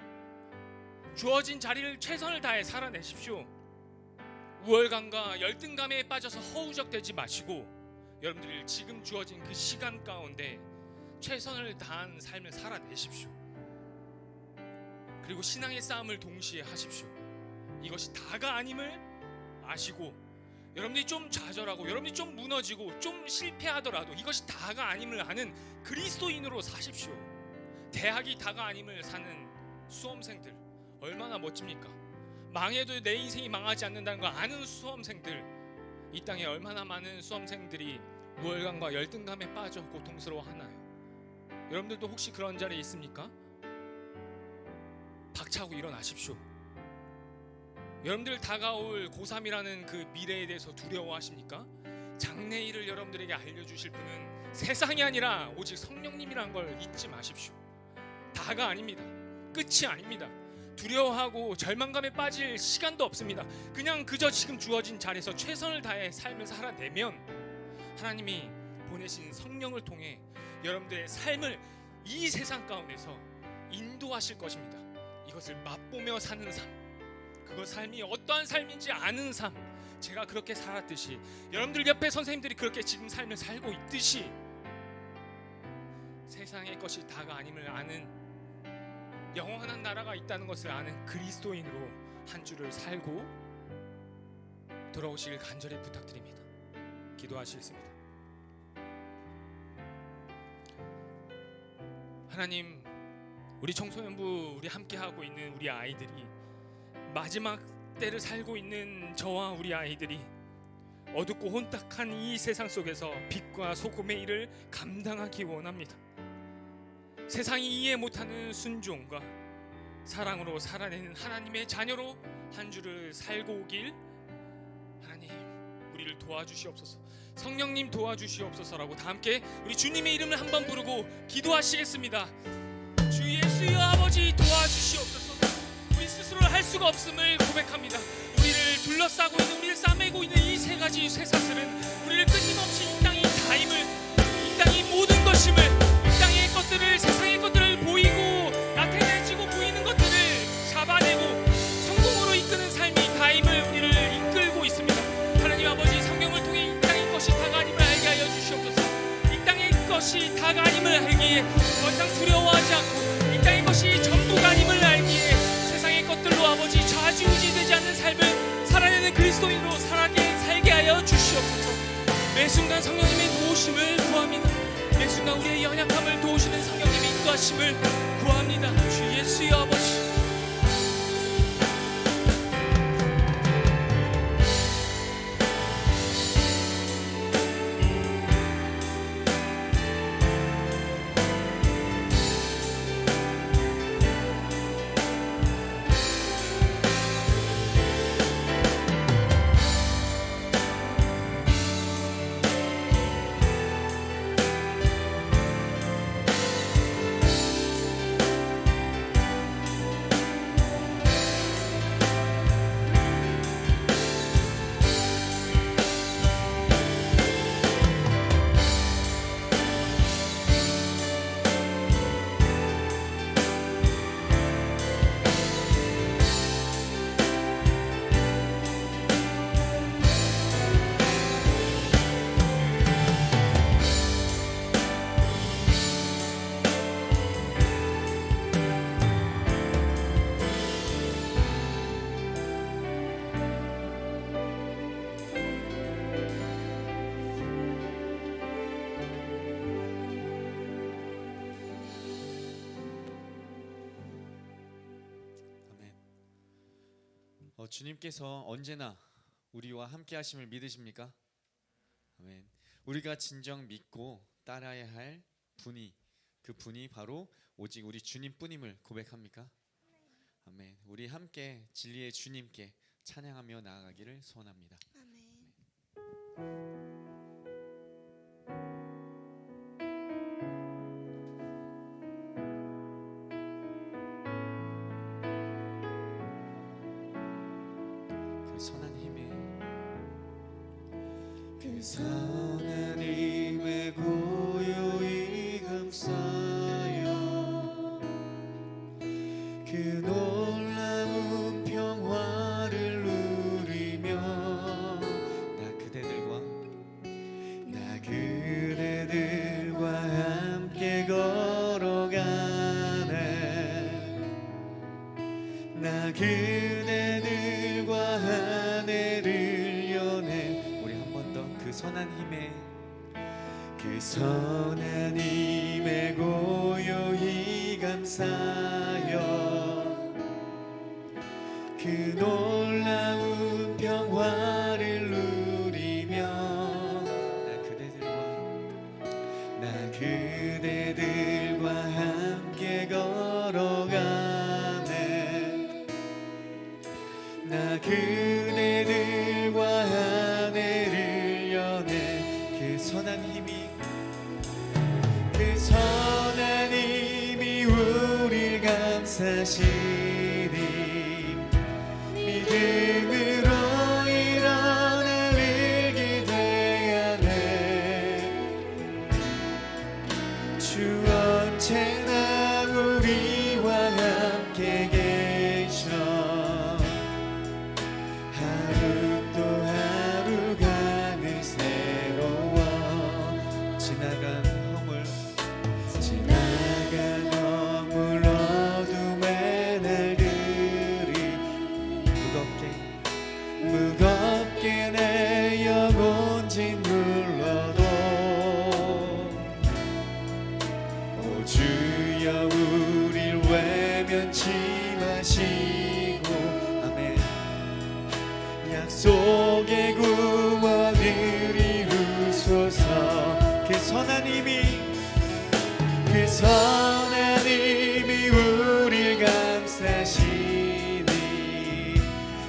D: 주어진 자리를 최선을 다해 살아내십시오. 우월감과 열등감에 빠져서 허우적대지 마시고 여러분들이 지금 주어진 그 시간 가운데 최선을 다한 삶을 살아내십시오. 그리고 신앙의 싸움을 동시에 하십시오. 이것이 다가 아님을 아시고, 여러분들이 좀 좌절하고 여러분들이 좀 무너지고 좀 실패하더라도 이것이 다가 아님을 아는 그리스도인으로 사십시오. 대학이 다가 아님을 사는 수험생들 얼마나 멋집니까? 망해도 내 인생이 망하지 않는다는 걸 아는 수험생들, 이 땅에 얼마나 많은 수험생들이 우월감과 열등감에 빠져 고통스러워하나요? 여러분들도 혹시 그런 자리에 있습니까? 박차고 일어나십시오. 여러분들 다가올 고3이라는 그 미래에 대해서 두려워하십니까? 장래일을 여러분들에게 알려주실 분은 세상이 아니라 오직 성령님이라는 걸 잊지 마십시오. 다가 아닙니다. 끝이 아닙니다. 두려워하고 절망감에 빠질 시간도 없습니다. 그냥 그저 지금 주어진 자리에서 최선을 다해 삶을 살아내면 하나님이 보내신 성령을 통해 여러분들의 삶을 이 세상 가운데서 인도하실 것입니다. 이것을 맛보며 사는 삶, 그것 삶이 어떠한 삶인지 아는 삶, 제가 그렇게 살았듯이 여러분들 옆에 선생님들이 그렇게 지금 삶을 살고 있듯이 세상의 것이 다가 아님을 아는 영원한 나라가 있다는 것을 아는 그리스도인으로 한 주를 살고 돌아오시길 간절히 부탁드립니다. 기도하시겠습니다. 하나님, 우리 청소년부 우리 함께하고 있는 우리 아이들이 마지막 때를 살고 있는 저와 우리 아이들이 어둡고 혼탁한 이 세상 속에서 빛과 소금의 일을 감당하기 원합니다. 세상이 이해 못하는 순종과 사랑으로 살아내는 하나님의 자녀로 한 주를 살고 오길 하나님 우리를 도와주시옵소서. 성령님 도와주시옵소서라고 다 함께 우리 주님의 이름을 한번 부르고 기도하시겠습니다. 주 예수여 아버지 도와주시옵소서. 우리 스스로 할 수가 없음을 고백합니다. 우리를 둘러싸고 있는, 우리를 싸매고 있는 이 세 가지 쇠사슬은 우리를 끊임없이 이 땅이 다임을, 이 땅이 모든 것임을, 이 땅의 것들을, 세상의 것들을 보이고 나태해지고 보이는 것들을 잡아내고 성공으로 이끄는 삶이 다임을 우리를 이끌고 있습니다. 하나님 아버지, 성경을 통해 이 땅의 것이 다가 아님을 알게 하여 주시옵소서. 이 땅의 것이 다가 아님을 알기에 더 이상 두려워하지 않고 이 땅의 것이 전부가 아님을 알기에 세상의 것들로 아버지 좌지우지되지 않는 삶을 살아내는 그리스도인으로 살게 하여 주시옵소서. 매 순간 성령님의 도우심을 구합니다. 매 순간 우리의 연약함을 도우시는 성령님의 인도하심을 구합니다. 주 예수의 아버지,
A: 주님께서 언제나 우리와 함께 하심을 믿으십니까? 아멘. 우리가 진정 믿고 따라야 할 분이, 그 분이 바로 오직 우리 주님뿐임을 고백합니까? 아멘. 우리 함께 진리의 주님께 찬양하며 나아가기를 소원합니다. 선한 힘에, 그 선한 힘에 고요히 감싸여 그 놀라운 평화를 누리며 나 그대들과 나 그대들과 한 해를 연해. 우리 한 번 더 그 선한 힘에, 그 선한 힘에 고요히 감사하여 그 놀라운 평화를 누리며 나 그대들과 함께 걸어가네. 나 그대들과 한 해를 연해. 그 선한 힘이, 그 선한 힘이 우릴 감싸시리. 믿음으로 일어날 기대하네. 주 언제나 우리와 함께 계셔. 하루 또 하루가 늘 새로워. 지나간 허물 어둠의 날들이 무겁게 내 영혼 짓눌러도 오 주여 우릴 외면치 마시고 아멘. 약속의 구원을 이루소서. 그 선한 힘이, 그 선한 힘이 우릴 감싸시니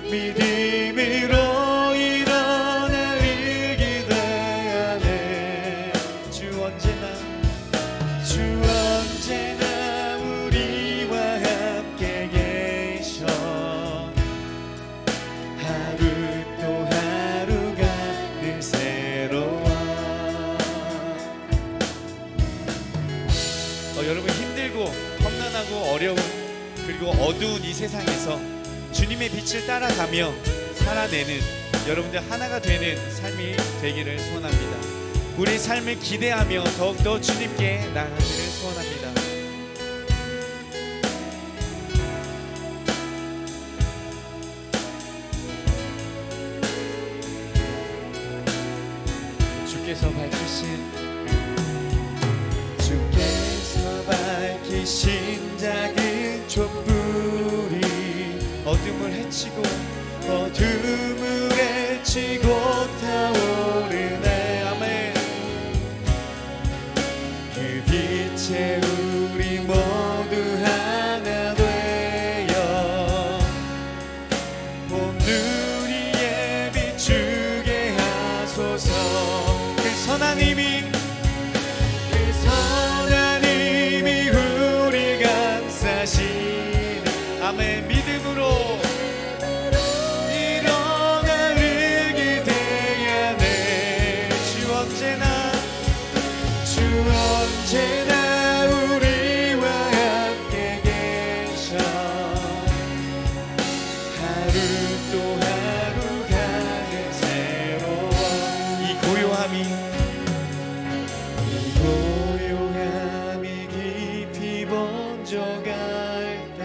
A: 믿음으로 일어날 기대하네. 주 언제나 우리와 함께 계셔. 하루 또 하루가 늘 새로워. 여러분 힘들고 험난하고 어려운 그리고 어두운 이 세상에서 주님의 빛을 따라가며 살아내는 여러분들 하나가 되는 삶이 되기를 소원합니다. 우리 삶을 기대하며 더욱더 주님께 나아가기를 소원합니다. 주께서 밝히신 작은 촛불이 어둠을 헤치고 타오르네. 아멘. 그 빛에 우리 모두 하나 되어 몸누리에 비추게 하소서. 그 선한 힘이 우리 감싸시네. 아멘. 믿음으로 일어나를 기대하네. 주 언제나 우리와 함께 계셔. 하루 또 하루가 늘 새로워. 이 고요함이 깊이 번져갈 때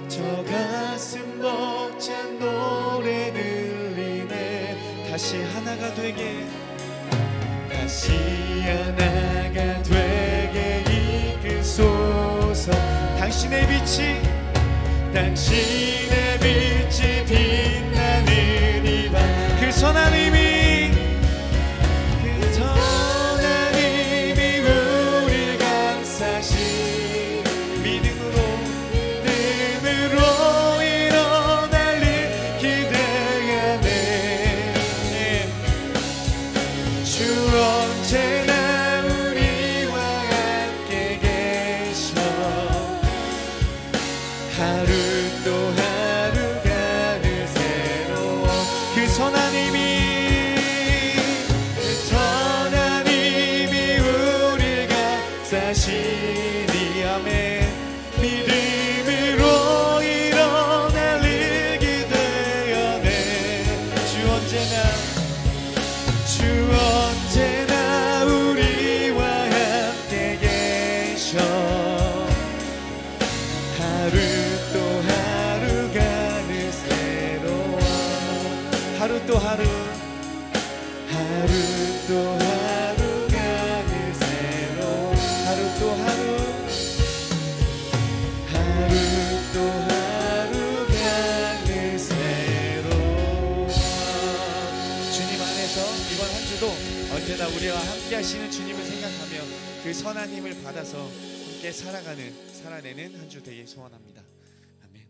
A: 저 가슴 벅찬 노래 들리네. 다시 하나가 되게 이끄소서. 당신의 빛이 빛나는 이 밤. 그 선한 힘이 우릴 감싸시. 믿음으로 일어날 기대하네. 주 언제나 우리와 함께 계셔. 하루 또 하루가 늘 새로워. 그 선한 힘이 우릴 감싸시니. 아멘. 믿음으로 일어날 기대하네. 주 언제나 우리와 함께 계셔. 하루 또 하루가 늘 새로워 하루 또 하루 하루 또 하루가 늘 새로워 하루 또 하루 하루 또 하루가 늘 새로워 주님 안에서 이번 한 주도 언제나 우리와 함께 하시는 주님을 생각하며 그 선한 힘을 받아서 함께 살아내는 한 주 되길 소원합니다. 아멘.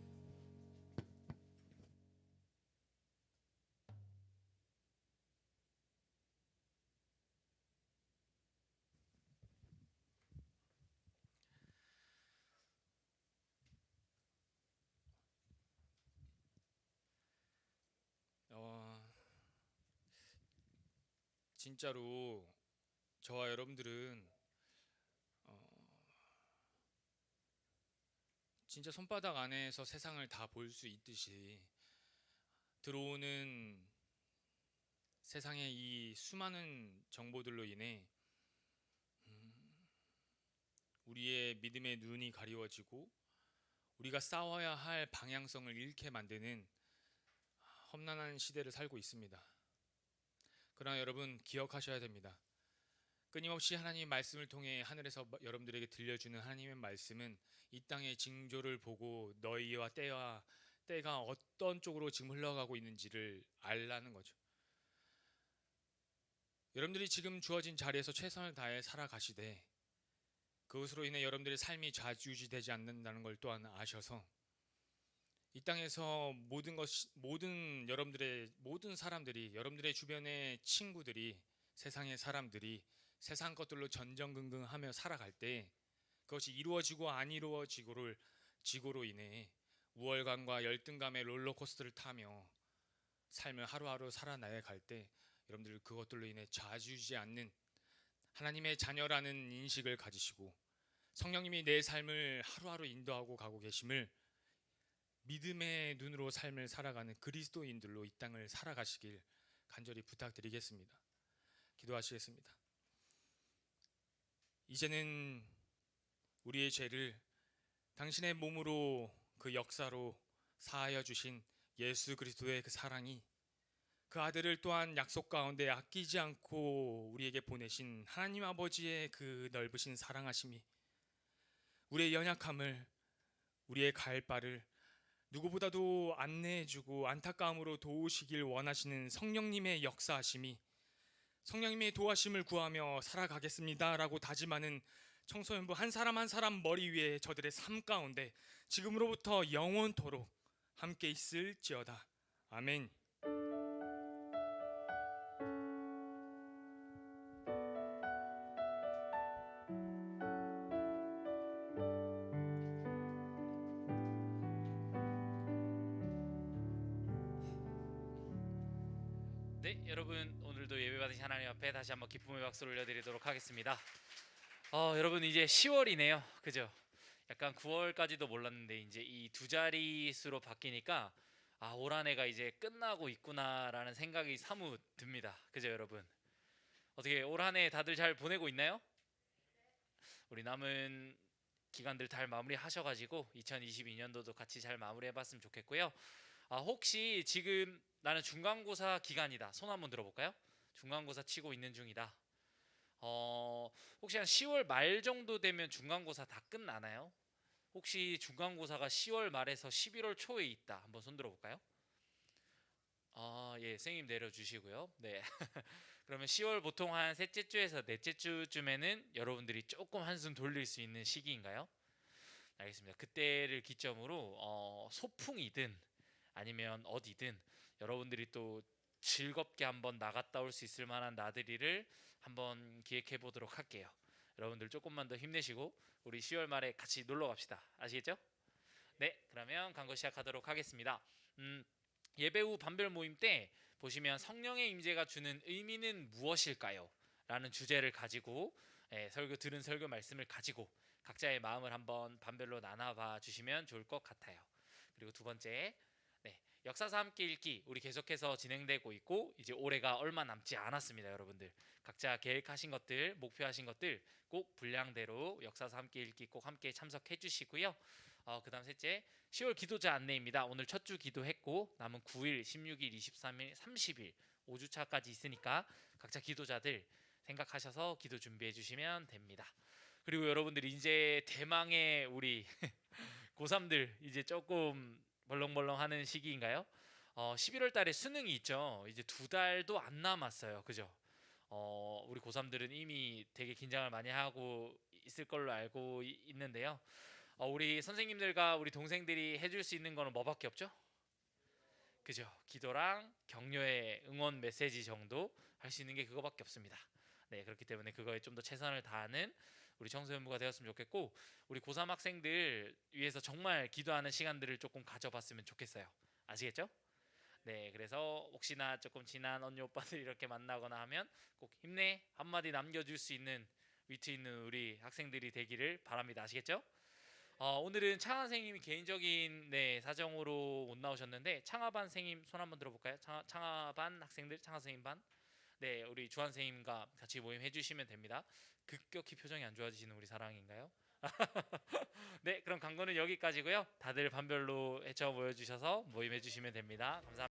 D: 진짜로 저와 여러분들은 진짜 손바닥 안에서 세상을 다 볼 수 있듯이 들어오는 세상의 이 수많은 정보들로 인해 우리의 믿음의 눈이 가리워지고 우리가 싸워야 할 방향성을 잃게 만드는 험난한 시대를 살고 있습니다. 그러나 여러분 기억하셔야 됩니다. 끊임없이 하나님의 말씀을 통해 하늘에서 여러분들에게 들려주는 하나님의 말씀은 이 땅의 징조를 보고 너희와 때가 어떤 쪽으로 지금 흘러가고 있는지를 알라는 거죠. 여러분들이 지금 주어진 자리에서 최선을 다해 살아가시되 그것으로 인해 여러분들의 삶이 좌지우지되지 않는다는 걸 또한 아셔서 이 땅에서 모든 사람들이 여러분들의 주변의 친구들이 세상의 사람들이 세상 것들로 전전긍긍하며 살아갈 때 그것이 이루어지고 안 이루어지고로 인해 우월감과 열등감의 롤러코스터를 타며 삶을 하루하루 살아나야 갈 때 여러분들 그것들로 인해 좌지우지 않는 하나님의 자녀라는 인식을 가지시고 성령님이 내 삶을 하루하루 인도하고 가고 계심을 믿음의 눈으로 삶을 살아가는 그리스도인들로 이 땅을 살아가시길 간절히 부탁드리겠습니다. 기도하시겠습니다. 이제는 우리의 죄를 당신의 몸으로 그 역사로 사하여 주신 예수 그리스도의 그 사랑이 그 아들을 또한 약속 가운데 아끼지 않고 우리에게 보내신 하나님 아버지의 그 넓으신 사랑하심이 우리의 연약함을 우리의 갈 바를 누구보다도 안내해주고 안타까움으로 도우시길 원하시는 성령님의 역사하심이 성령님의 도하심을 구하며 살아가겠습니다 라고 다짐하는 청소년부 한 사람 한 사람 머리 위에 저들의 삶 가운데 지금으로부터 영원토록 함께 있을지어다. 아멘.
E: 네, 여러분 오늘도 예배 받으신 하나님 앞에 다시 한번 기쁨의 박수를 올려드리도록 하겠습니다. 여러분 이제 10월이네요, 그죠? 약간 9월까지도 몰랐는데 이제 이 두 자릿수로 바뀌니까 올 한 해가 이제 끝나고 있구나라는 생각이 사뭇 듭니다, 그죠 여러분? 어떻게 올 한 해 다들 잘 보내고 있나요? 우리 남은 기간들 잘 마무리하셔가지고 2022년도도 같이 잘 마무리해봤으면 좋겠고요. 혹시 지금 나는 중간고사 기간이다 손 한번 들어볼까요? 중간고사 치고 있는 중이다. 혹시 한 10월 말 정도 되면 중간고사 다 끝나나요? 혹시 중간고사가 10월 말에서 11월 초에 있다 한번 손 들어볼까요? 예, 선생님 내려주시고요. 네. 그러면 10월 보통 한 셋째 주에서 넷째 주쯤에는 여러분들이 조금 한숨 돌릴 수 있는 시기인가요? 알겠습니다. 그때를 기점으로 소풍이든 아니면 어디든 여러분들이 또 즐겁게 한번 나갔다 올 수 있을 만한 나들이를 한번 기획해 보도록 할게요. 여러분들 조금만 더 힘내시고 우리 10월 말에 같이 놀러 갑시다. 아시겠죠? 네, 그러면 강거 시작하도록 하겠습니다. 예배 후 반별 모임 때 보시면 성령의 임재가 주는 의미는 무엇일까요? 라는 주제를 가지고 들은 설교 말씀을 가지고 각자의 마음을 한번 반별로 나눠봐 주시면 좋을 것 같아요. 그리고 두 번째, 역사서 함께 읽기 우리 계속해서 진행되고 있고 이제 올해가 얼마 남지 않았습니다. 여러분들 각자 계획하신 것들 목표하신 것들 꼭 분량대로 역사서 함께 읽기 꼭 함께 참석해 주시고요. 그다음 셋째 10월 기도자 안내입니다. 오늘 첫 주 기도했고 남은 9일, 16일, 23일, 30일 5주차까지 있으니까 각자 기도자들 생각하셔서 기도 준비해 주시면 됩니다. 그리고 여러분들이 이제 대망의 우리 고3들 이제 조금 벌렁벌렁하는 시기인가요? 11월 달에 수능이 있죠. 이제 2달도 안 남았어요. 그죠? 우리 고3들은 이미 되게 긴장을 많이 하고 있을 걸로 알고 있는데요. 우리 선생님들과 우리 동생들이 해줄 수 있는 거는 뭐밖에 없죠? 그죠? 기도랑 격려의 응원 메시지 정도 할 수 있는 게 그거밖에 없습니다. 네, 그렇기 때문에 그거에 좀 더 최선을 다하는 우리 청소년부가 되었으면 좋겠고, 우리 고3 학생들 위해서 정말 기도하는 시간들을 조금 가져봤으면 좋겠어요. 아시겠죠? 네, 그래서 혹시나 조금 친한 언니 오빠들 이렇게 만나거나 하면 꼭 힘내 한마디 남겨줄 수 있는 위트 있는 우리 학생들이 되기를 바랍니다. 아시겠죠? 오늘은 창하 선생님이 개인적인 사정으로 못 나오셨는데 창하반 선생님 손 한번 들어볼까요? 창하반 학생들, 창하 선생님 반. 네, 우리 주한 선생님과 같이 모임 해주시면 됩니다. 급격히 표정이 안 좋아지시는 우리 사랑인가요? 네, 그럼 강건은 여기까지고요. 다들 반별로 헤쳐 모여주셔서 모임해 주시면 됩니다. 감사합니다.